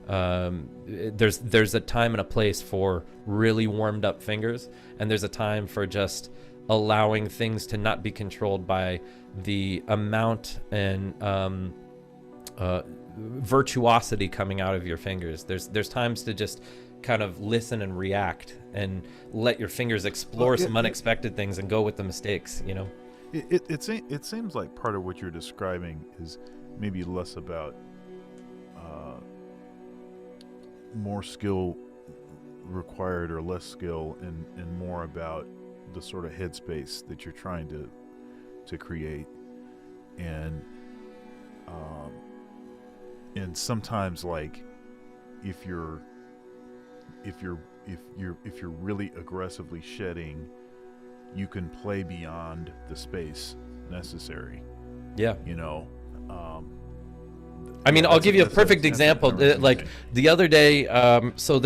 Speaker 2: there's a time and a place for really warmed up fingers, and there's a time for just allowing things to not be controlled by the amount and virtuosity coming out of your fingers. There's times to just kind of listen and react and let your fingers explore some unexpected things and go with the mistakes.
Speaker 1: It seems like part of what you're describing is maybe less about more skill required or less skill, and more about the sort of headspace that you're trying to create, and sometimes, like, if you're really aggressively shedding, you can play beyond the space necessary.
Speaker 2: Yeah. I mean,
Speaker 1: Yeah,
Speaker 2: I'll give you a
Speaker 1: that's
Speaker 2: perfect
Speaker 1: that's
Speaker 2: example.
Speaker 1: interesting
Speaker 2: Like
Speaker 1: thing.
Speaker 2: the other day, so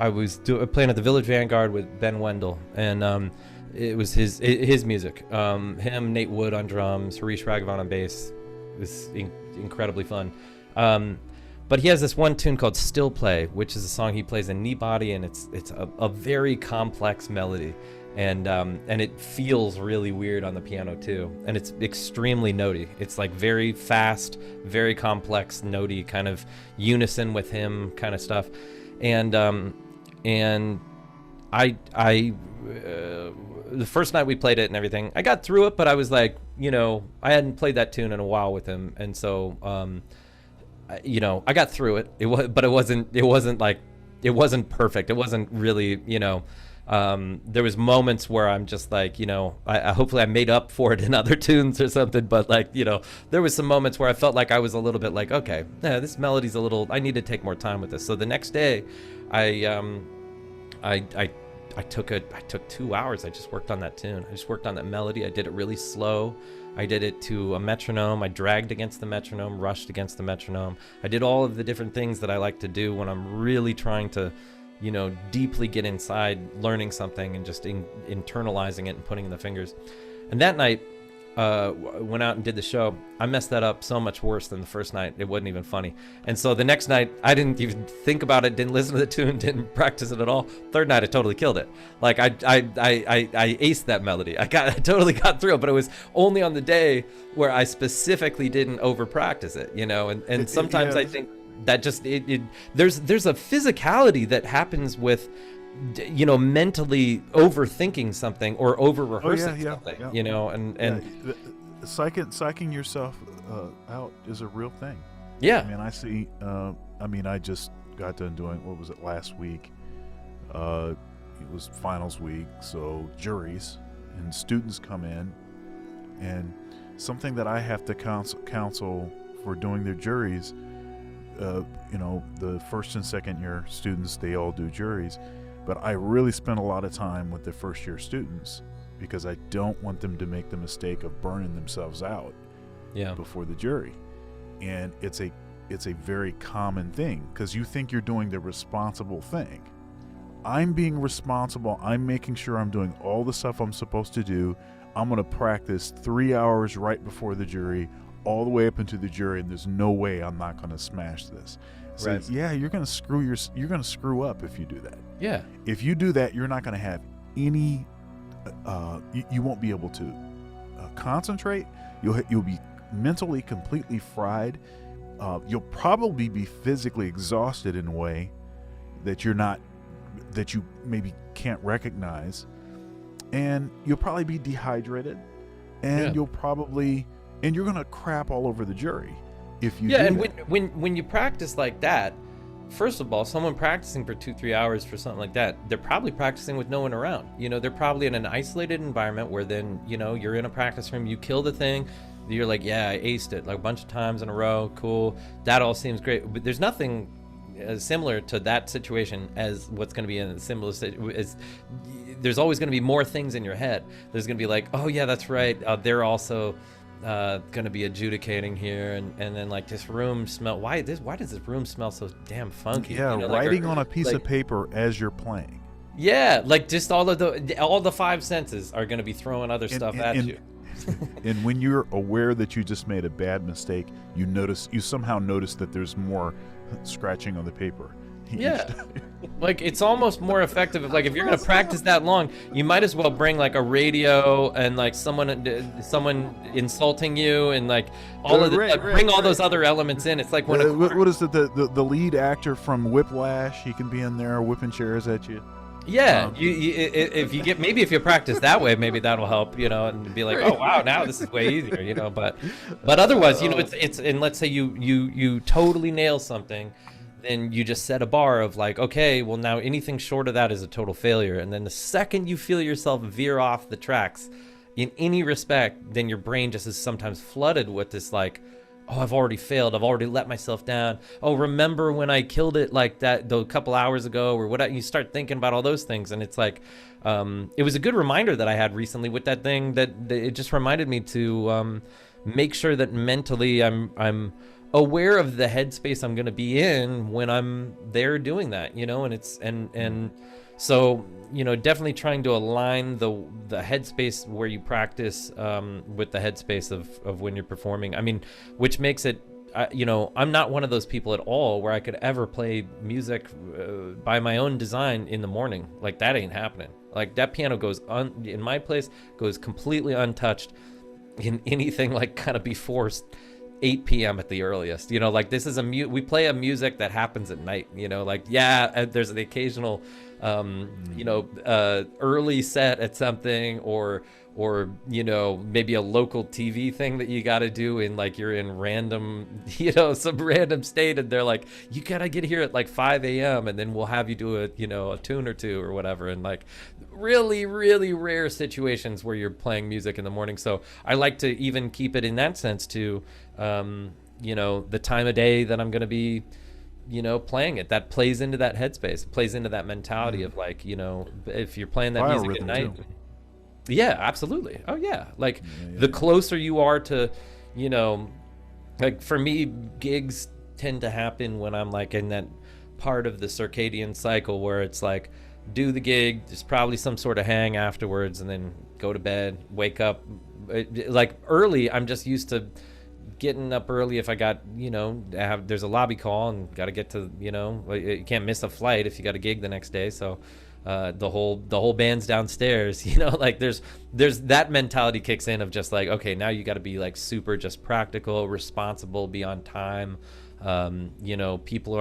Speaker 2: I was playing at the Village Vanguard with Ben Wendell, and it was his music. Him, Nate Wood on drums, Harish Raghavan on bass. It was incredibly fun. But he has this one tune called Still Play, which is a song he plays in knee body, and it's a very complex melody. And it feels really weird on the piano too, and it's extremely notey. It's like very fast, very complex, notey kind of unison with him kind of stuff. And I the first night we played it and everything, I got through it, but I was like, I hadn't played that tune in a while with him, and so I got through it. It wasn't perfect. It wasn't really, there was moments where I'm just like, I hopefully I made up for it in other tunes or something, but like, there was some moments where I felt like I was a little bit like, okay, yeah, this melody's I need to take more time with this. So the next day I took 2 hours. I just worked on that tune. I just worked on that melody. I did it really slow. I did it to a metronome. I dragged against the metronome, rushed against the metronome. I did all of the different things that I like to do when I'm really trying to, deeply get inside learning something and just internalizing it and putting in the fingers. And that night, went out and did the show. I messed that up so much worse than the first night. It wasn't even funny. And so the next night, I didn't even think about it, didn't listen to the tune, didn't practice it at all. Third night, I totally killed it. Like I aced that melody. I totally got through it, but it was only on the day where I specifically didn't over practice it, and sometimes I think that just there's a physicality that happens with mentally overthinking something or over rehearsing something, and
Speaker 1: psyching yourself out is a real thing.
Speaker 2: Yeah.
Speaker 1: I mean, I see. I just got done doing, what was it, last week? It was finals week, so juries and students come in, and something that I have to counsel for doing their juries. The first and second year students, they all do juries. But I really spend a lot of time with the first year students because I don't want them to make the mistake of burning themselves out before the jury. And it's a very common thing because you think you're doing the responsible thing. I'm being responsible. I'm making sure I'm doing all the stuff I'm supposed to do. I'm going to practice 3 hours right before the jury, all the way up into the jury, and there's no way I'm not going to smash this. So
Speaker 2: Right.
Speaker 1: yeah, you're going to screw up if you do that.
Speaker 2: Yeah.
Speaker 1: If you do that, you're not going to have any. You won't be able to concentrate. You'll be mentally completely fried. You'll probably be physically exhausted in a way that you maybe can't recognize, and you'll probably be dehydrated, and you're going to crap all over the jury if you.
Speaker 2: Yeah,
Speaker 1: do
Speaker 2: and
Speaker 1: that.
Speaker 2: when you practice like that, first of all, someone practicing for 2-3 hours for something like that, they're probably practicing with no one around. They're probably in an isolated environment where then, you're in a practice room, you kill the thing, you're like, yeah, I aced it like a bunch of times in a row, cool. That all seems great, but there's nothing similar to that situation as what's going to be in a similar situation. There's always going to be more things in your head. There's going to be like, oh yeah, that's right. They're also going to be adjudicating here, and then like this room smell. Why does this room smell so damn funky?
Speaker 1: Yeah, writing on a piece of paper as you're playing.
Speaker 2: Yeah, like just all the five senses are going to be throwing other stuff at you.
Speaker 1: And when you're aware that you just made a bad mistake, you somehow notice that there's more scratching on the paper.
Speaker 2: Yeah, like it's almost more effective if you're gonna practice that long, you might as well bring like a radio and like someone insulting you and like all of the bring all those other elements in. It's like when
Speaker 1: what is it, the lead actor from Whiplash? He can be in there whipping chairs at you.
Speaker 2: Yeah, if you practice that way, maybe that'll help, and be like, oh wow, now this is way easier, but otherwise, it's and let's say you totally nail something, then you just set a bar of like, okay, well now anything short of that is a total failure, and then the second you feel yourself veer off the tracks in any respect, then your brain just is sometimes flooded with this like, oh, I've already failed. I've already let myself down. Oh, remember when I killed it like that a couple hours ago or what? You start thinking about all those things. And it's like, it was a good reminder that I had recently with that thing that it just reminded me to make sure that mentally I'm aware of the headspace I'm going to be in when I'm there doing that, you know, and it's, and so, you know, definitely trying to align the headspace where you practice with the headspace of when you're performing. I mean, which makes it, you know, I'm not one of those people at all where I could ever play music by my own design in the morning. Like, that ain't happening. Like, that piano goes in my place, goes completely untouched in anything like kind of before 8 p.m. at the earliest. You know, like, this is we play a music that happens at night, you know, like, yeah, there's the occasional you know, early set at something, or you know, maybe a local TV thing that you got to do in, like, you're in random, you know, some random state, and they're like, you gotta get here at like 5 a.m. and then we'll have you do a, you know, a tune or two or whatever, and like really, really rare situations where you're playing music in the morning. So I like to even keep it in that sense to you know, the time of day that I'm gonna be, you know, playing it, that plays into that headspace, plays into that mentality of, like, you know, if you're playing that music at night. Too. Yeah, absolutely. Oh yeah. Like, the closer you are to, you know, like, for me, gigs tend to happen when I'm like in that part of the circadian cycle where it's like, do the gig, there's probably some sort of hang afterwards, and then go to bed, wake up. Like, early, I'm just used to getting up early if I got, you know, there's a lobby call and got to get to, you know, you can't miss a flight if you got a gig the next day. So the whole band's downstairs, you know, like, there's that mentality kicks in of just like, okay, now you got to be like super just practical, responsible, be on time. You know, people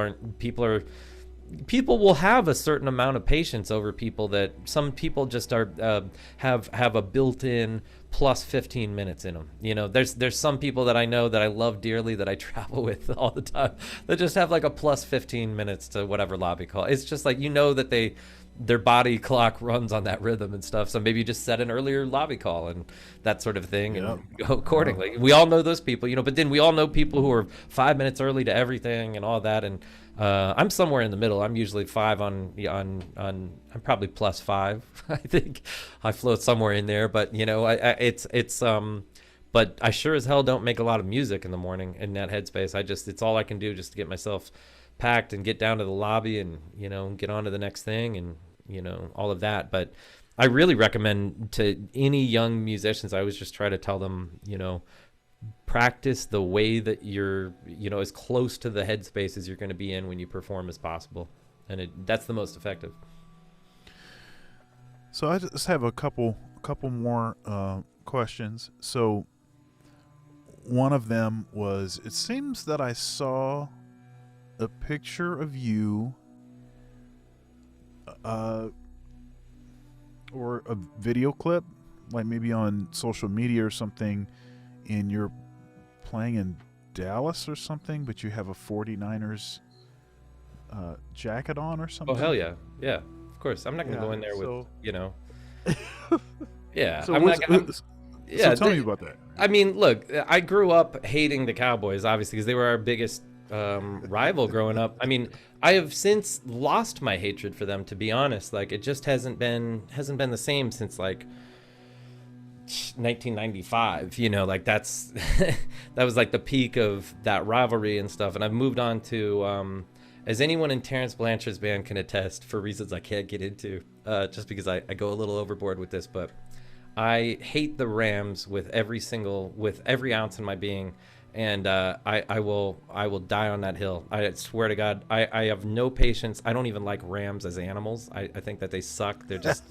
Speaker 2: will have a certain amount of patience over people that some people just are have a built-in plus 15 minutes in them. You know, there's some people that I know that I love dearly that I travel with all the time that just have like a plus 15 minutes to whatever lobby call. It's just like, you know, that their body clock runs on that rhythm and stuff. So maybe you just set an earlier lobby call and that sort of thing, and go accordingly. We all know those people, you know, but then we all know people who are 5 minutes early to everything and all that. And I'm somewhere in the middle. I'm usually 5 on I'm probably plus 5. I think I float somewhere in there, but you know, but I sure as hell don't make a lot of music in the morning in that headspace. It's all I can do just to get myself packed and get down to the lobby and, you know, get on to the next thing and, you know, all of that. But I really recommend to any young musicians, I always just try to tell them, you know, practice the way that you're, you know, as close to the headspace as you're going to be in when you perform as possible. And that's the most effective.
Speaker 1: So I just have a couple more questions. So one of them was, it seems that I saw a picture of you or a video clip, like maybe on social media or something, and you're playing in Dallas or something, but you have a 49ers jacket on or something.
Speaker 2: Oh, hell yeah. Yeah, of course. I'm not going to go in there with, you know. Yeah.
Speaker 1: So
Speaker 2: I'm not gonna,
Speaker 1: so tell me about that.
Speaker 2: I mean, look, I grew up hating the Cowboys, obviously, because they were our biggest rival growing up. I mean, I have since lost my hatred for them, to be honest. Like, it just hasn't been the same since like 1995, you know, like that's that was like the peak of that rivalry and stuff. And I've moved on to as anyone in Terrence Blanchard's band can attest, for reasons I can't get into, just because I go a little overboard with this, but I hate the Rams with every ounce in my being. And I will die on that hill. I swear to God, I have no patience. I don't even like rams as animals. I think that they suck. They're just,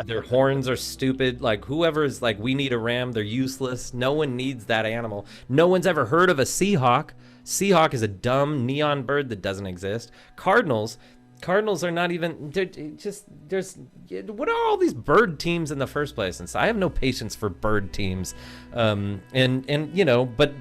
Speaker 2: their horns are stupid. Like, whoever is like, we need a ram, they're useless. No one needs that animal. No one's ever heard of a Seahawk. Seahawk is a dumb neon bird that doesn't exist. Cardinals are not even, what are all these bird teams in the first place? And so I have no patience for bird teams. And you know, but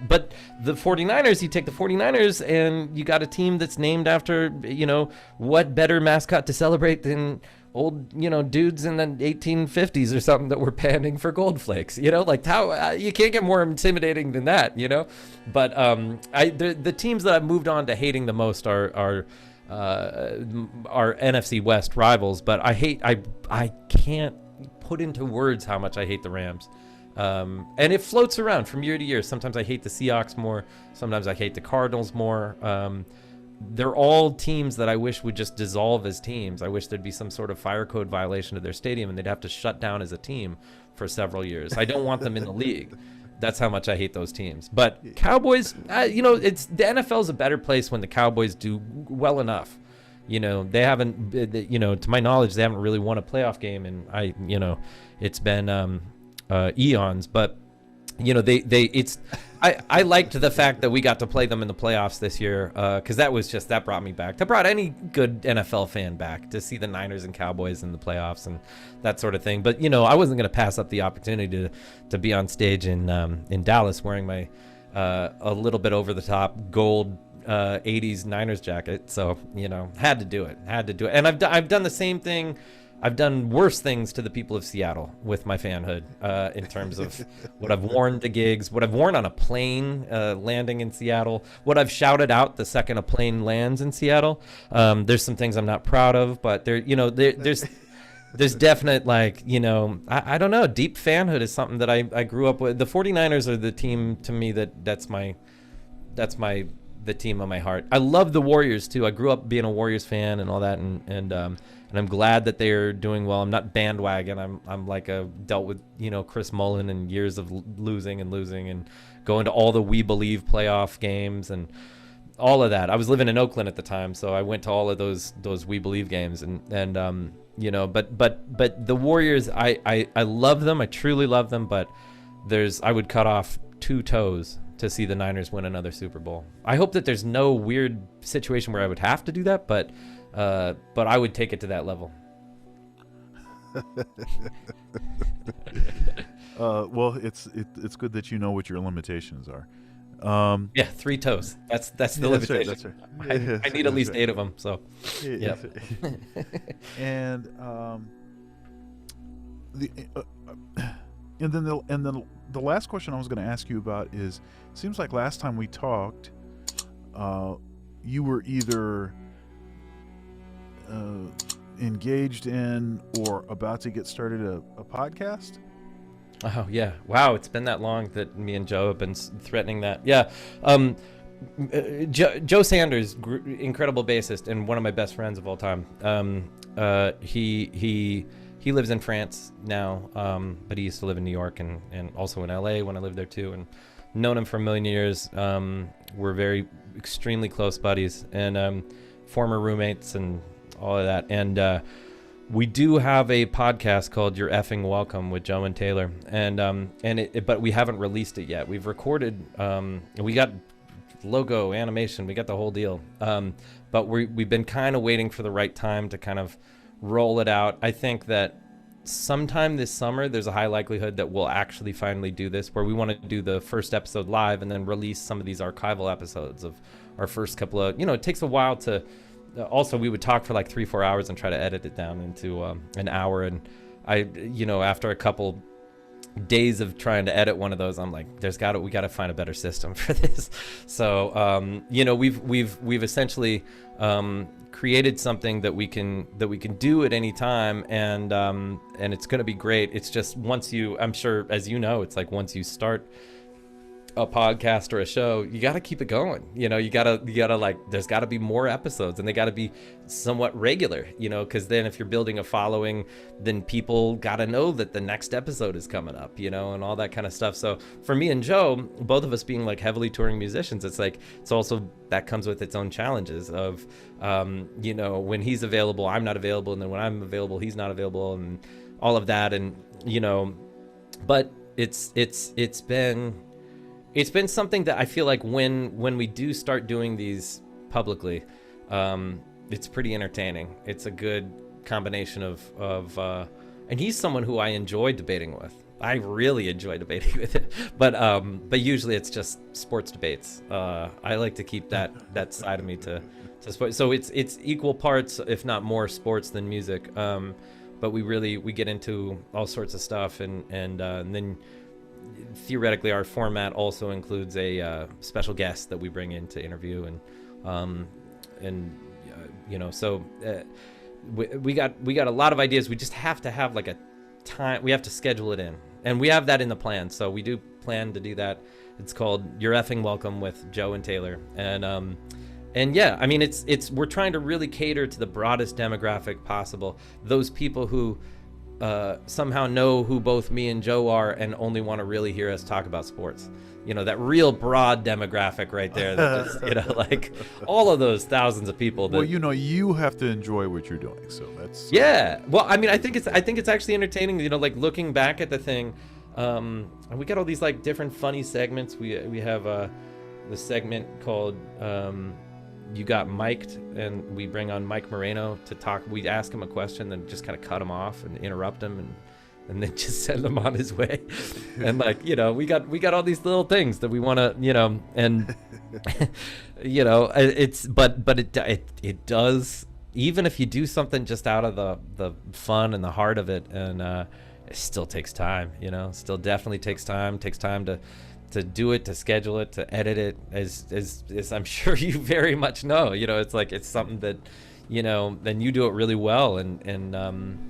Speaker 2: the 49ers, you take the 49ers and you got a team that's named after, you know, what better mascot to celebrate than old, you know, dudes in the 1850s or something that were panning for gold flakes, you know, like how you can't get more intimidating than that, you know. But the teams that I've moved on to hating the most are NFC West rivals, but I can't put into words how much I hate the Rams. And it floats around from year to year. Sometimes I hate the Seahawks more. Sometimes I hate the Cardinals more. They're all teams that I wish would just dissolve as teams. I wish there'd be some sort of fire code violation of their stadium and they'd have to shut down as a team for several years. I don't want them in the league. That's how much I hate those teams. But Cowboys, it's the NFL's a better place when the Cowboys do well enough. They haven't, to my knowledge, they haven't really won a playoff game, and it's been eons. But I liked the fact that we got to play them in the playoffs this year, because that brought me back. That brought any good NFL fan back to see the Niners and Cowboys in the playoffs and that sort of thing. But I wasn't going to pass up the opportunity to be on stage in Dallas wearing my a little bit over the top gold 80s Niners jacket. So had to do it. And I've done the same thing. I've done worse things to the people of Seattle with my fanhood, in terms of what I've worn to gigs, what I've worn on a plane landing in Seattle, what I've shouted out the second a plane lands in Seattle. There's some things I'm not proud of, but there's definite, I don't know, deep fanhood is something that I grew up with. The 49ers are the team to me that's the team of my heart. I love the Warriors too. I grew up being a Warriors fan and all that, and I'm glad that they're doing well. I'm not bandwagon. I'm dealt with Chris Mullin and years of losing and going to all the We Believe playoff games and all of that. I was living in Oakland at the time, so I went to all of those We Believe games and but the Warriors, I love them. I truly love them, but I would cut off 2 toes to see the Niners win another Super Bowl. I hope that there's no weird situation where I would have to do that, but I would take it to that level.
Speaker 1: Well, it's good that you know what your limitations are.
Speaker 2: 3 toes. That's the limitation. That's right. I need at least 8 of them. So, yeah.
Speaker 1: And then the last question I was going to ask you about is, it seems like last time we talked, you were either engaged in or about to get started a podcast.
Speaker 2: Oh yeah! Wow, it's been that long that me and Joe have been threatening that. Yeah, Joe Sanders, incredible bassist and one of my best friends of all time. He lives in France now, but he used to live in New York and also in LA when I lived there too, and known him for a million years. We're extremely close buddies and former roommates and all of that. And we do have a podcast called You're Effing Welcome with Joe and Taylor, but we haven't released it yet. We've recorded, we got logo, animation, we got the whole deal. But we've been kind of waiting for the right time to kind of roll it out. I think that sometime this summer, there's a high likelihood that we'll actually finally do this, where we want to do the first episode live and then release some of these archival episodes of our first couple of, it takes a while to, also we would talk for like 3-4 hours and try to edit it down into an hour. And after a couple days of trying to edit one of those, I'm like, we got to find a better system for this. So, we've essentially created something that we can do at any time, and it's going to be great. It's just I'm sure, as you know, it's like once you start a podcast or a show, you got to keep it going. You got to there's got to be more episodes, and they got to be somewhat regular, because then if you're building a following, then people got to know that the next episode is coming up, and all that kind of stuff. So for me and Joe, both of us being like heavily touring musicians, it's also, that comes with its own challenges of, when he's available, I'm not available. And then when I'm available, he's not available, and all of that. And, but it's been something that I feel like when we do start doing these publicly, it's pretty entertaining. It's a good combination of and he's someone who I enjoy debating with. I really enjoy debating with him, but usually it's just sports debates. I like to keep that side of me to sports. So it's equal parts, if not more, sports than music. But we get into all sorts of stuff, and then theoretically our format also includes a special guest that we bring in to interview, so we got a lot of ideas. We just have to have like a time. We have to schedule it in. and we have that in the plan. So we do plan to do that. It's called You're Effing Welcome with Joe and Taylor. And yeah, I mean, we're trying to really cater to the broadest demographic possible. Those people who somehow know who both me and Joe are and only want to really hear us talk about sports. You know, that real broad demographic right there. That just, you know, like all of those thousands of people. That,
Speaker 1: well, you know, you have to enjoy what you're doing, so that's.
Speaker 2: Yeah. Well, I mean, I think it's actually entertaining. You know, like looking back at the thing, and we got all these like different funny segments. We have the segment called You Got Mic'd, and we bring on Mike Moreno to talk. We ask him a question, then just kind of cut him off and interrupt him, and then just send him on his way. And like, you know, we got all these little things that we want to, you know, and you know, it does, even if you do something just out of the fun and the heart of it, and it still takes time, you know, still definitely takes time to do it, to schedule it, to edit it, as I'm sure you very much know. You know, it's like, it's something that, you know, then you do it really well, and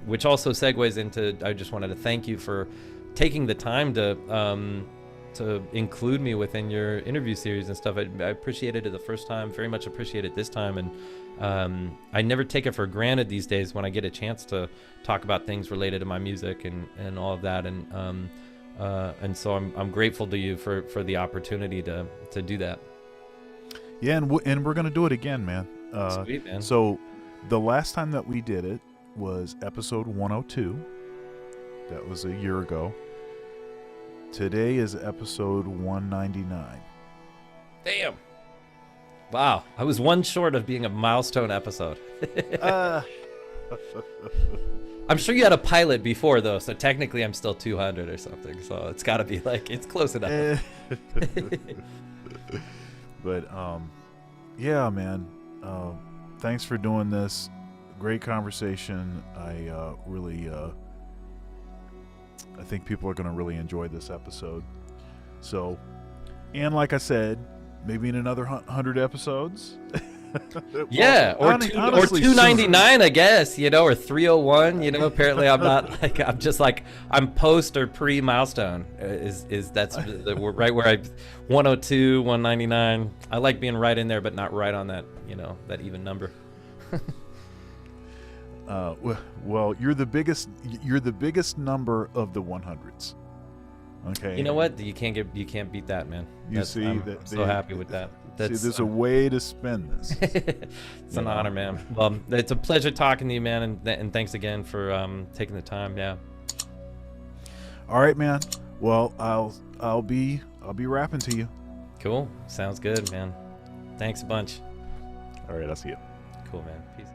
Speaker 2: which also segues into, I just wanted to thank you for taking the time to include me within your interview series and stuff. I appreciated it the first time, very much appreciate it this time, and I never take it for granted these days when I get a chance to talk about things related to my music and all of that, and so I'm grateful to you for the opportunity to do that.
Speaker 1: Yeah, and we're gonna do it again, man.
Speaker 2: Sweet, man.
Speaker 1: So the last time that we did it was episode 102. That was a year ago. Today is episode 199.
Speaker 2: Damn. Wow, I was one short of being a milestone episode. I'm sure you had a pilot before, though, so technically I'm still 200 or something, so it's got to be like, it's close enough.
Speaker 1: But yeah, man, thanks for doing this. Great conversation. I really I think people are going to really enjoy this episode. So, and like I said, maybe in another 100 episodes.
Speaker 2: Yeah,
Speaker 1: well,
Speaker 2: or 299, I guess, you know, or 301. You know, apparently I'm not like, I'm just like, I'm post or pre milestone. That's right where 102, 199. I like being right in there, but not right on that, you know, that even number.
Speaker 1: Well, you're the biggest number of the 100s. Okay.
Speaker 2: You know what? You can't beat that, man. I'm so happy with that.
Speaker 1: There's a way to spend this.
Speaker 2: It's an honor, man. Well, it's a pleasure talking to you, man, and thanks again for taking the time. Yeah.
Speaker 1: All right, man. Well, I'll be rapping to you.
Speaker 2: Cool. Sounds good, man. Thanks a bunch.
Speaker 1: All right, I'll see you.
Speaker 2: Cool, man. Peace.